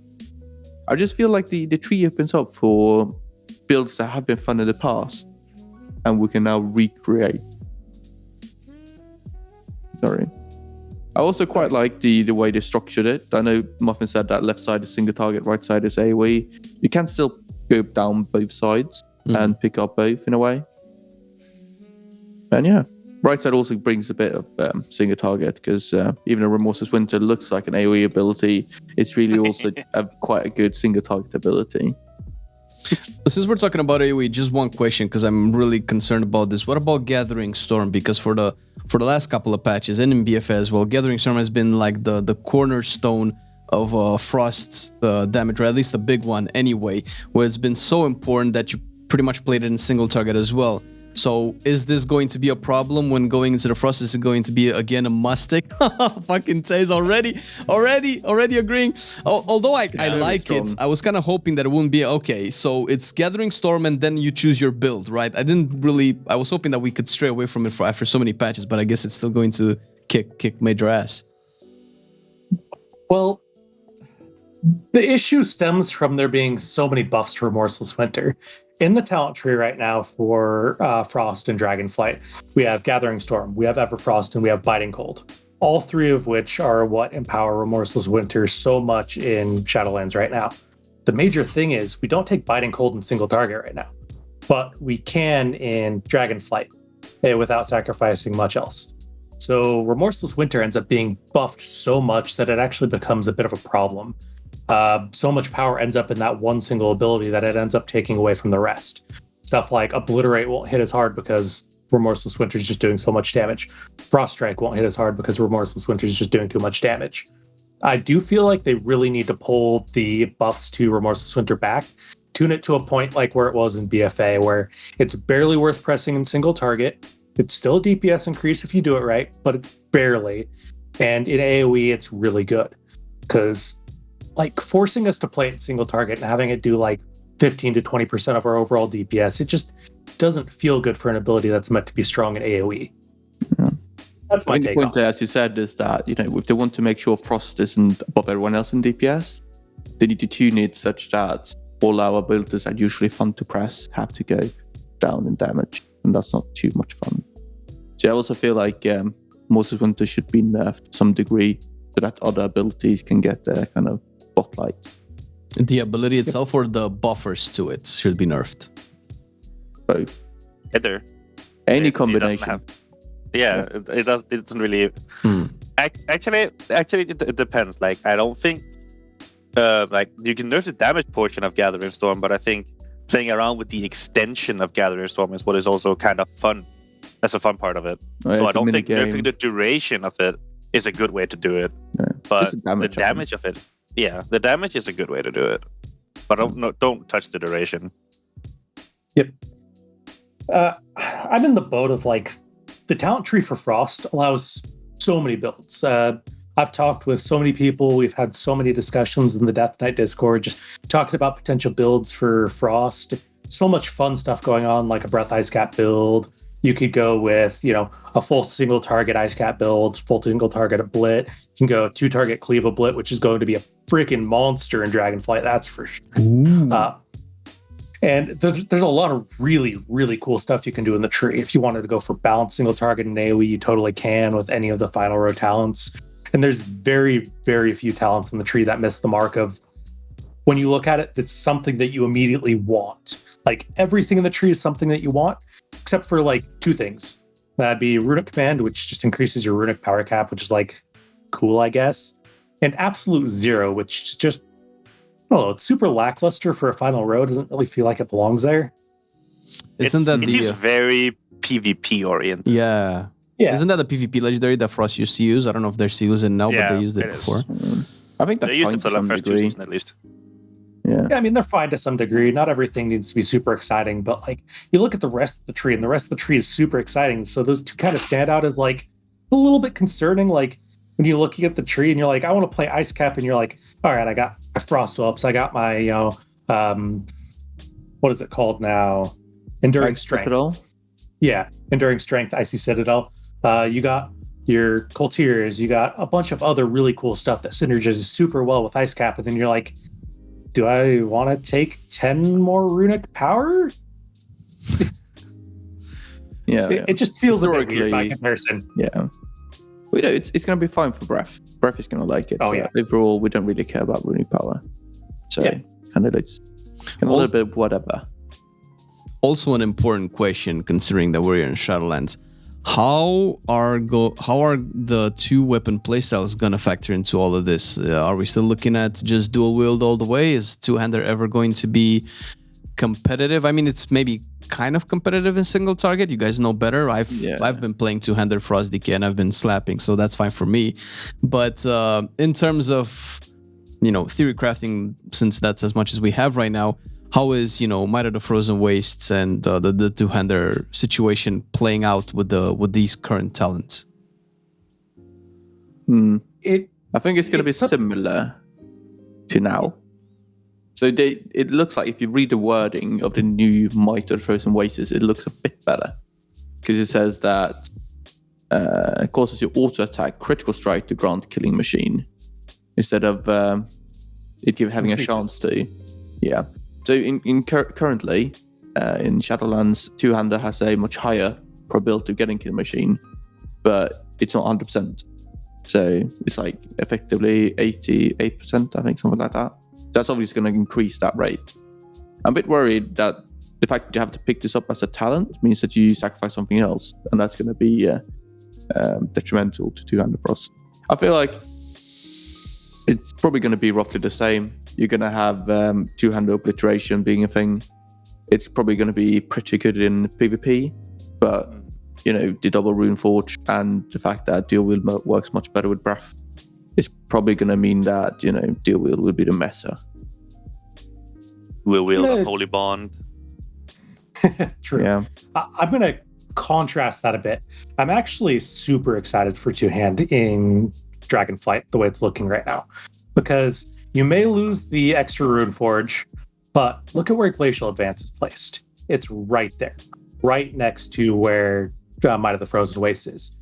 I just feel like the tree opens up for builds that have been fun in the past, and we can now recreate. Sorry. I also quite like the way they structured it. I know Muffin said that left side is single target, right side is AoE. You can still go down both sides and pick up both in a way. And yeah, right side also brings a bit of single target, because even though Remorseless Winter looks like an AoE ability, it's really also quite a good single target ability. Since we're talking about AoE, just one question, because I'm really concerned about this. What about Gathering Storm? Because for the last couple of patches, and in BFA as well, Gathering Storm has been like the cornerstone of Frost's damage, or at least the big one anyway, where it's been so important that you pretty much played it in single target as well. So is this going to be a problem when going into the Frost? Is it going to be again a must-stick? Fucking Taez already agreeing. Although I like it, I was kind of hoping that it wouldn't be okay. So it's Gathering Storm and then you choose your build, right? I was hoping that we could stray away from it after so many patches, but I guess it's still going to kick major ass. Well, the issue stems from there being so many buffs to Remorseless Winter. In the talent tree right now for Frost and Dragonflight, we have Gathering Storm, we have Everfrost, and we have Biting Cold. All 3 of which are what empower Remorseless Winter so much in Shadowlands right now. The major thing is we don't take Biting Cold in single target right now, but we can in Dragonflight without sacrificing much else. So Remorseless Winter ends up being buffed so much that it actually becomes a bit of a problem. So much power ends up in that one single ability that it ends up taking away from the rest. Stuff like Obliterate won't hit as hard because Remorseless Winter is just doing so much damage. Frost Strike won't hit as hard because Remorseless Winter is just doing too much damage. I do feel like they really need to pull the buffs to Remorseless Winter back, tune it to a point like where it was in BFA, where it's barely worth pressing in single target. It's still a DPS increase if you do it right, but it's barely. And in AoE, it's really good. Because like forcing us to play it single target and having it do like 15 to 20% of our overall DPS, it just doesn't feel good for an ability that's meant to be strong in AoE. Yeah. That's my take on it. As you said, is that if they want to make sure Frost isn't above everyone else in DPS, they need to tune it such that all our abilities that are usually fun to press have to go down in damage, and that's not too much fun. So I also feel like Remorseless Winter should be nerfed to some degree so that other abilities can get their kind of spotlight. The ability itself or the buffers to it should be nerfed? Both. Either. Any combination. It doesn't really. Actually, it depends. Like, I don't think like you can nerf the damage portion of Gathering Storm, but I think playing around with the extension of Gathering Storm is what is also kind of fun. That's a fun part of it. Oh, so I don't think the duration of it is a good way to do it. Yeah. But the damage of it, the damage is a good way to do it. But don't touch the duration. Yep. I'm in the boat of like the talent tree for Frost allows so many builds. I've talked with so many people. We've had so many discussions in the Death Knight Discord, just talking about potential builds for Frost. So much fun stuff going on, like a Breath Ice Cap build. You could go with, a full single target Ice Cap build, full single target Blit. You can go 2-target Cleave of Blit, which is going to be a freaking monster in Dragonflight, that's for sure. And there's a lot of really, really cool stuff you can do in the tree. If you wanted to go for balanced single target and AoE, you totally can with any of the final row talents. And there's very, very few talents in the tree that miss the mark of, when you look at it, it's something that you immediately want. Like, everything in the tree is something that you want, except for like 2 things. That'd be Runic Command, which just increases your runic power cap, which is like cool, I guess. And Absolute Zero, which just, I don't know, it's super lackluster for a final row. Doesn't really feel like it belongs there. It seems very PvP oriented. Yeah. Isn't that a PvP legendary that Frost used to use? I don't know if they're still using it now, but they used it before. I think that's they used fine it for to some the first degree. 2 seasons at least. Yeah, I mean, they're fine to some degree. Not everything needs to be super exciting, but like, you look at the rest of the tree, and the rest of the tree is super exciting. So those 2 kind of stand out as like a little bit concerning. Like, when you're looking at the tree and you're like, I want to play Ice Cap, and you're like, all right, I got my Frost Ups, I got my, what is it called now? Enduring Strength. Citadel? Yeah, Enduring Strength, Icy Citadel. You got your Coultiers, you got a bunch of other really cool stuff that synergizes super well with Ice Cap, and then you're like, do I want to take 10 more runic power? It just feels a bit weird by comparison. Yeah. Well, it's going to be fine for Breath. Breath is going to like it. Overall, we don't really care about runic power. So, kind of it's a little bit of whatever. Also, an important question, considering that we're in Shadowlands. How are the 2 weapon playstyles gonna factor into all of this? Are we still looking at just dual wield all the way? Is 2-hander ever going to be competitive? I mean, it's maybe kind of competitive in single target. You guys know better. I've been playing 2-hander Frost DK and I've been slapping, so that's fine for me. But in terms of theory crafting, since that's as much as we have right now, how is Might of the Frozen Wastes and the 2-hander situation playing out with these current talents? I think it's going to be similar to now. So it looks like, if you read the wording of the new Might of the Frozen Wastes, it looks a bit better, because it says that it causes your auto attack critical strike to grant killing machine instead of it having a chance to. Yeah. So currently in Shadowlands, 2-hander has a much higher probability of getting kill machine, but it's not 100%. So it's like effectively 88%, I think, something like that. That's obviously going to increase that rate. I'm a bit worried that the fact that you have to pick this up as a talent means that you sacrifice something else, and that's going to be detrimental to 2-hander Frost. I feel like it's probably going to be roughly the same. You're going to have 2-hander obliteration being a thing. It's probably going to be pretty good in PvP, but the double rune forge and the fact that dual wield works much better with Breath is probably going to mean that dual wield will be the meta. We'll wield Unholy Bond. True. Yeah. I'm going to contrast that a bit. I'm actually super excited for 2-hand in Dragonflight, the way it's looking right now, because you may lose the extra rune forge, but look at where Glacial Advance is placed. It's right there, right next to where Might of the Frozen Wastes is.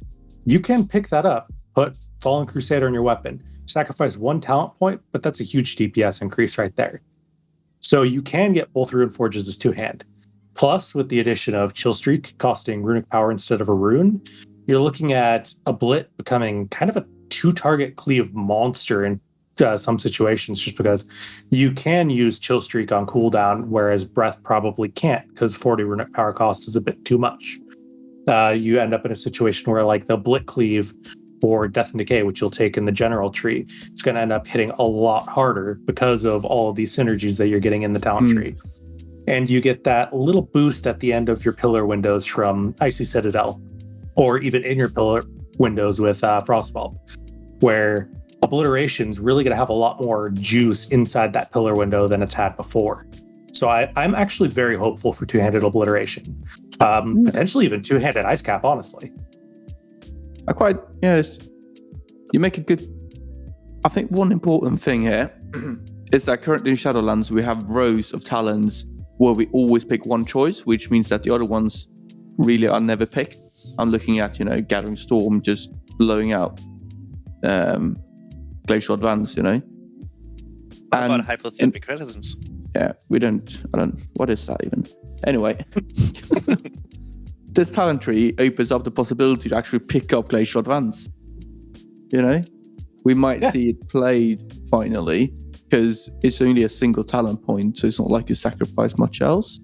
You can pick that up, put Fallen Crusader in your weapon, sacrifice 1 talent point, but that's a huge DPS increase right there. So you can get both rune forges as 2-hand. Plus, with the addition of Chill Streak costing runic power instead of a rune, you're looking at a Blit becoming kind of a 2-target cleave monster in some situations, just because you can use Chill Streak on cooldown, whereas Breath probably can't, because 40 runic power cost is a bit too much. You end up in a situation where like the Blit cleave or Death and Decay, which you'll take in the general tree, it's going to end up hitting a lot harder because of all of these synergies that you're getting in the talent tree. And you get that little boost at the end of your pillar windows from Icy Citadel, or even in your pillar windows with Frostbulb, where Obliteration's really going to have a lot more juice inside that pillar window than it's had before. So I'm actually very hopeful for two-handed Obliteration. Potentially even two-handed Ice Cap, honestly. You make a good... I think one important thing here is that currently in Shadowlands, we have rows of talents where we always pick one choice, which means that the other ones really are never picked. I'm looking at, Gathering Storm just blowing out Glacial Advance, What about Hypothermic Resistance? Yeah, what is that even? Anyway, this talent tree opens up the possibility to actually pick up Glacial Advance. We might see it played finally, because it's only a single talent point, so it's not like you sacrifice much else.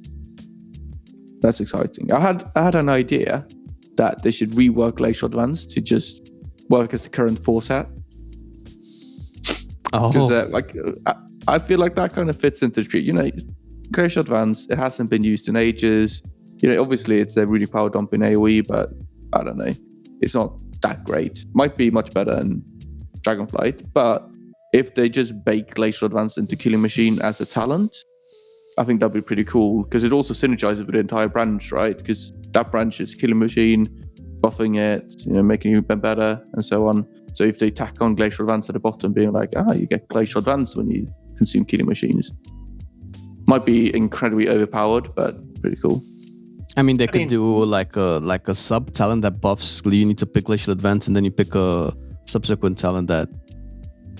That's exciting. I had an idea that they should rework Glacial Advance to just work as the current 4 set. Because I feel like that kind of fits into the tree. Glacial Advance, it hasn't been used in ages. Obviously it's a really power dump in AoE, but I don't know. It's not that great. Might be much better in Dragonflight, but if they just bake Glacial Advance into Killing Machine as a talent, I think that'd be pretty cool, because it also synergizes with the entire branch, right? Because that branch is Killing Machine, buffing it, making you better, and so on. So if they tack on Glacial Advance at the bottom, being like, you get Glacial Advance when you consume Killing Machines. Might be incredibly overpowered, but pretty cool. I mean, they could do like a sub talent that buffs. You need to pick Glacial Advance, and then you pick a subsequent talent that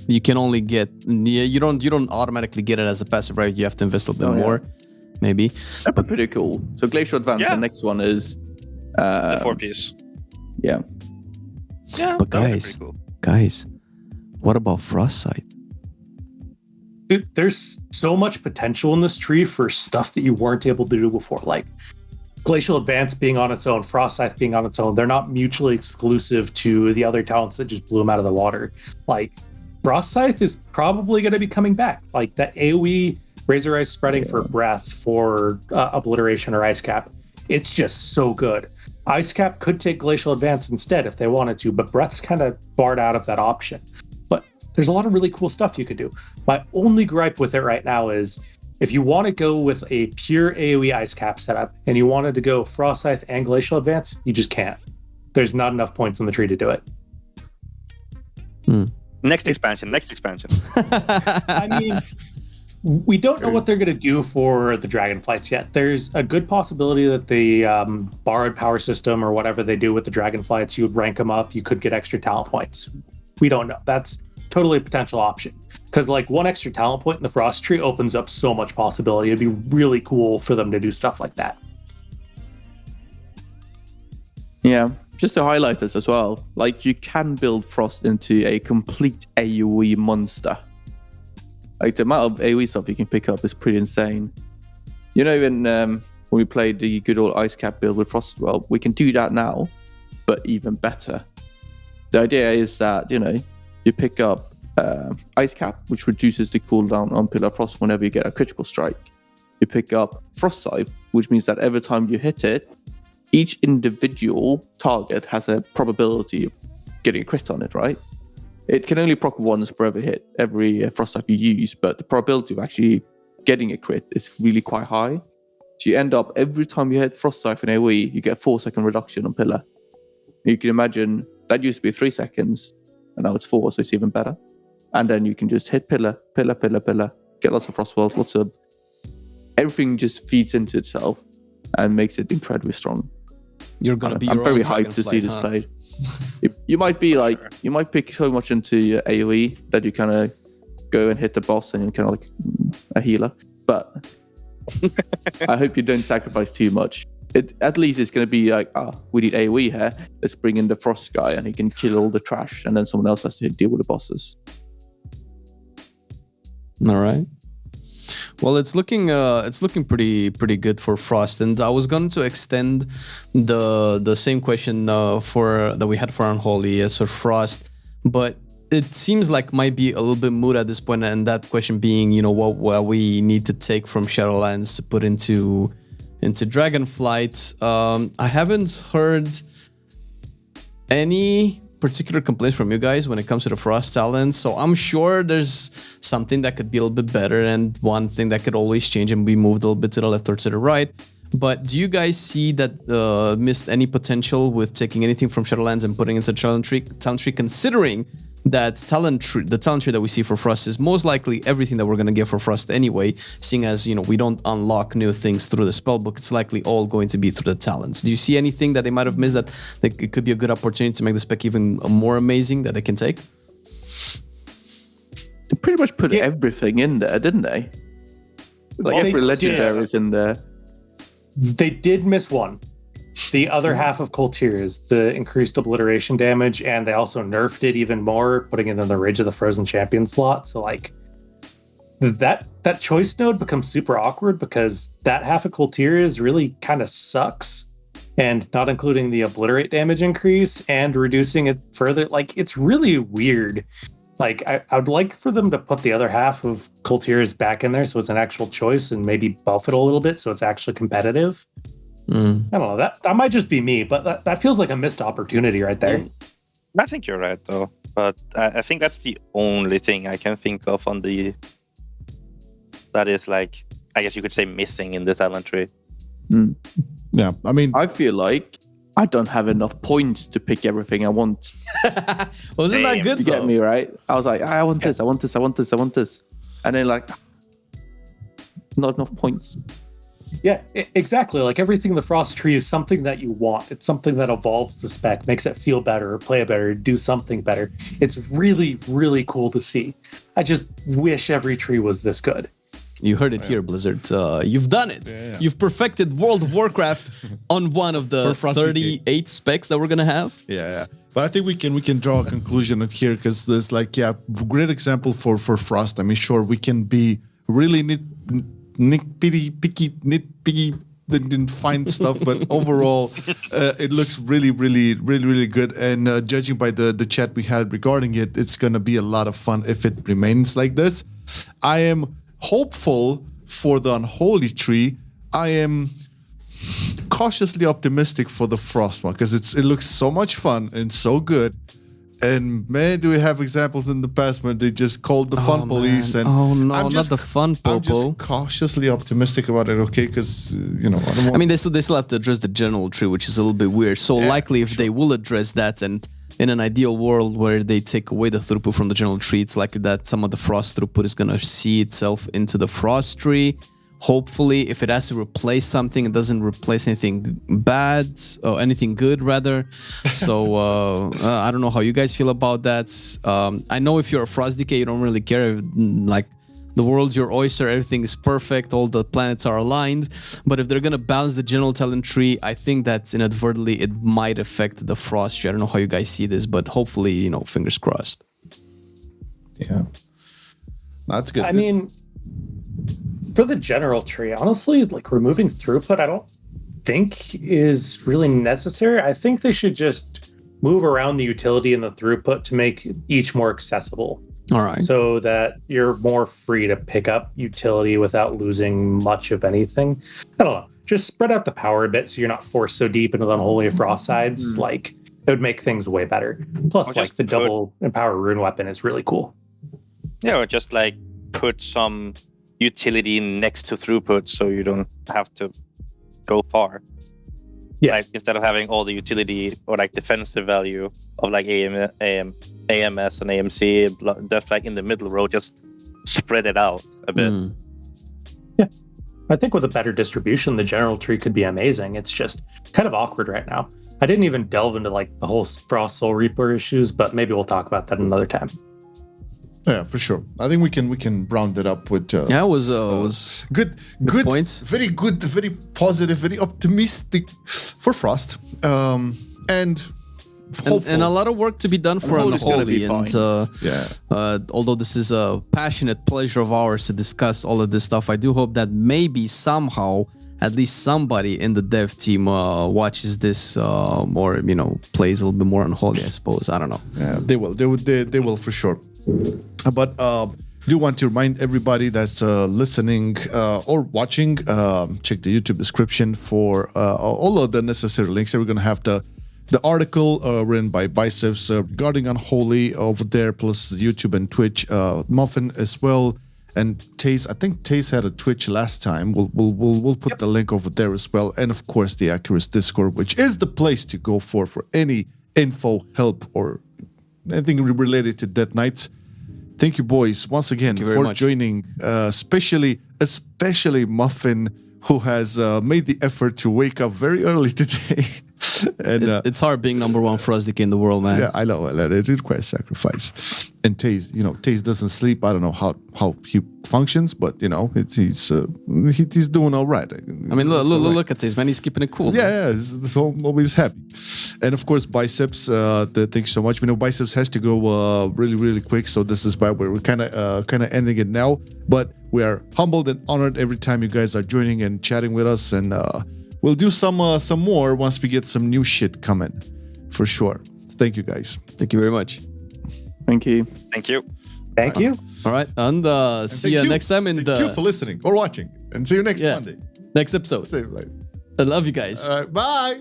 you can only get. You don't automatically get it as a passive, right? You have to invest a little bit more, maybe. That'd be pretty cool. So Glacial Advance. The next one is the 4-piece. Yeah. Yeah. But guys, what about Frostbite? Dude, there's so much potential in this tree for stuff that you weren't able to do before, like Glacial Advance being on its own, Frostbite being on its own. They're not mutually exclusive to the other talents that just blew them out of the water. Like, Frostbite is probably going to be coming back. Like, that AoE Razor Ice spreading for breath for Obliteration or Ice Cap. It's just so good. Ice Cap could take Glacial Advance instead if they wanted to, but breath's kind of barred out of that option. But there's a lot of really cool stuff you could do. My only gripe with it right now is, if you want to go with a pure AoE Ice Cap setup and you wanted to go Frostbite and Glacial Advance, you just can't. There's not enough points on the tree to do it. Next expansion. I mean, we don't know what they're going to do for the Dragonflights yet. There's a good possibility that the borrowed power system or whatever they do with the Dragonflights, you would rank them up, you could get extra talent points. We don't know. That's totally a potential option. Because like one extra talent point in the Frost Tree opens up so much possibility. It'd be really cool for them to do stuff like that. Yeah, just to highlight this as well, like you can build Frost into a complete AoE monster. Like the amount of AoE stuff you can pick up is pretty insane. When we played the good old Ice Cap build with Frost, well, we can do that now, but even better. The idea is that, you pick up Ice Cap, which reduces the cooldown on Pillar Frost whenever you get a critical strike. You pick up Frost Scythe, which means that every time you hit it, each individual target has a probability of getting a crit on it, right? It can only proc once for every Frost Scythe you use, but the probability of actually getting a crit is really quite high. So you end up, every time you hit Frost Scythe in AoE, you get a 4-second reduction on Pillar. You can imagine, that used to be 3 seconds, and now it's 4, so it's even better. And then you can just hit pillar, get lots of Frost Walls, everything just feeds into itself and makes it incredibly strong. I'm very hyped to see this played. You might pick so much into AoE that you kind of go and hit the boss and you're kind of like a healer. But I hope you don't sacrifice too much. At least it's going to be like, we need AoE here. Let's bring in the Frost guy and he can kill all the trash, and then someone else has to deal with the bosses. All right. Well, it's looking pretty good for Frost, and I was going to extend the same question that we had for Unholy as for Frost, but it seems like might be a little bit moot at this point, and that question being, what we need to take from Shadowlands to put into Dragonflight. I haven't heard any particular complaints from you guys when it comes to the Frost talents? So I'm sure there's something that could be a little bit better, and one thing that could always change and be moved a little bit to the left or to the right. But do you guys see that missed any potential with taking anything from Shadowlands and putting into talent tree, considering that the talent tree that we see for Frost is most likely everything that we're going to get for Frost anyway, seeing as, we don't unlock new things through the spellbook, it's likely all going to be through the talents. Do you see anything that they might have missed that it could be a good opportunity to make the spec even more amazing that they can take? They pretty much put everything in there, didn't they? Like every legendary is in there. They did miss one. The other half of Coltiers, the increased obliteration damage, and they also nerfed it even more, putting it in the Ridge of the Frozen Champion slot. So that choice node becomes super awkward because that half of Coltiers really kind of sucks. And not including the obliterate damage increase and reducing it further, it's really weird. I would like for them to put the other half of Coltiers back in there so it's an actual choice and maybe buff it a little bit so it's actually competitive. I don't know. That might just be me, but that feels like a missed opportunity right there. I think you're right, though. But I think that's the only thing I can think of that is I guess you could say missing in the talent tree. Yeah, I mean, I feel like I don't have enough points to pick everything I want. Well, isn't that good? You get me, right? I was like, I want this, I want this, I want this, I want this. And then not enough points. Yeah, exactly. Everything in the Frost tree is something that you want. It's something that evolves the spec, makes it feel better, play better, do something better. It's really, really cool to see. I just wish every tree was this good. You heard it here, Blizzard. You've done it. Yeah. You've perfected World of Warcraft on one of the 38 specs that we're gonna have. Yeah. But I think we can draw a conclusion here because there's great example for Frost. I mean, sure, we can be really nitpicky, didn't find stuff, but overall, it looks really, really, really, really good. And judging by the chat we had regarding it, it's gonna be a lot of fun if it remains like this. I am hopeful for the Unholy tree. I am cautiously optimistic for the Frost one because it looks so much fun and so good. And man, do we have examples in the past when they just called the fun police? And not the fun popo. I'm just cautiously optimistic about it, okay? Because they still have to address the general tree, which is a little bit weird. So likely, if they will address that, and in an ideal world where they take away the throughput from the general tree, it's likely that some of the Frost throughput is gonna see itself into the Frost tree. Hopefully, if it has to replace something, it doesn't replace anything bad or anything good, rather. So I don't know how you guys feel about that. I know if you're a Frost Decay, you don't really care. The world's your oyster, everything is perfect, all the planets are aligned. But if they're gonna balance the general talent tree, I think that inadvertently it might affect the Frost tree. I don't know how you guys see this, but hopefully, fingers crossed. Yeah, that's good. I mean, for the general tree, honestly, removing throughput, I don't think is really necessary. I think they should just move around the utility and the throughput to make each more accessible. All right. So that you're more free to pick up utility without losing much of anything. I don't know. Just spread out the power a bit so you're not forced so deep into the Unholy Frost sides. It would make things way better. Plus, the double Empower Rune weapon is really cool. Yeah, or just put some utility next to throughput so you don't have to go far. Yeah. Instead of having all the utility or defensive value of AMS and AMC just in the middle row, just spread it out a bit. Yeah. I think with a better distribution, the general tree could be amazing. It's just kind of awkward right now. I didn't even delve into the whole Frost Soul Reaper issues, but maybe we'll talk about that another time. Yeah, for sure. I think we can round it up with. It was good points. Very good, very positive, very optimistic for Frost, and a lot of work to be done for Unholy. And although this is a passionate pleasure of ours to discuss all of this stuff, I do hope that maybe somehow at least somebody in the dev team watches this or plays a little bit more Unholy. I suppose. I don't know. Yeah, they will for sure. But do want to remind everybody that's listening or watching, check the YouTube description for all of the necessary links. We're going to have the the article written by Biceps regarding Unholy over there, plus YouTube and Twitch, Muffin as well, and Taez. I think Taez had a Twitch last time. We'll put the link over there as well, and of course the Acheurs Discord, which is the place to go for any info, help, or anything related to Dead Knights. Thank you, boys, once again for joining, especially Muffin, who has made the effort to wake up very early today. And it's hard being number one frosty in the world, man. Yeah, I know. It requires sacrifice. And Taez, Taez doesn't sleep. I don't know how he functions, but he's doing all right. I mean, look at Taez, man. He's keeping it cool. Yeah, he's always happy. And of course, Biceps. Thanks so much. We know Biceps has to go really, really quick, so this is why we're kind of ending it now. But we are humbled and honored every time you guys are joining and chatting with us, and we'll do some more once we get some new shit coming, for sure. Thank you, guys. Thank you very much. Thank you. Thank you. Thank you. All right, and see you next time. Thank you for listening or watching, and see you next Monday. Next episode. I love you guys. All right, bye.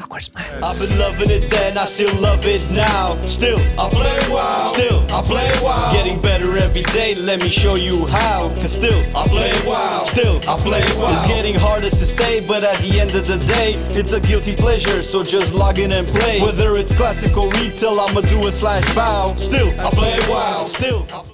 I've been loving it then, I still love it now. Still, I play WoW. Still, I play WoW. Getting better every day, let me show you how. Cause still, I play WoW. Still, I play WoW. It's getting harder to stay, but at the end of the day, it's a guilty pleasure, so just log in and play. Whether it's classical retail, I'ma do a /bow. Still, I play WoW. Still,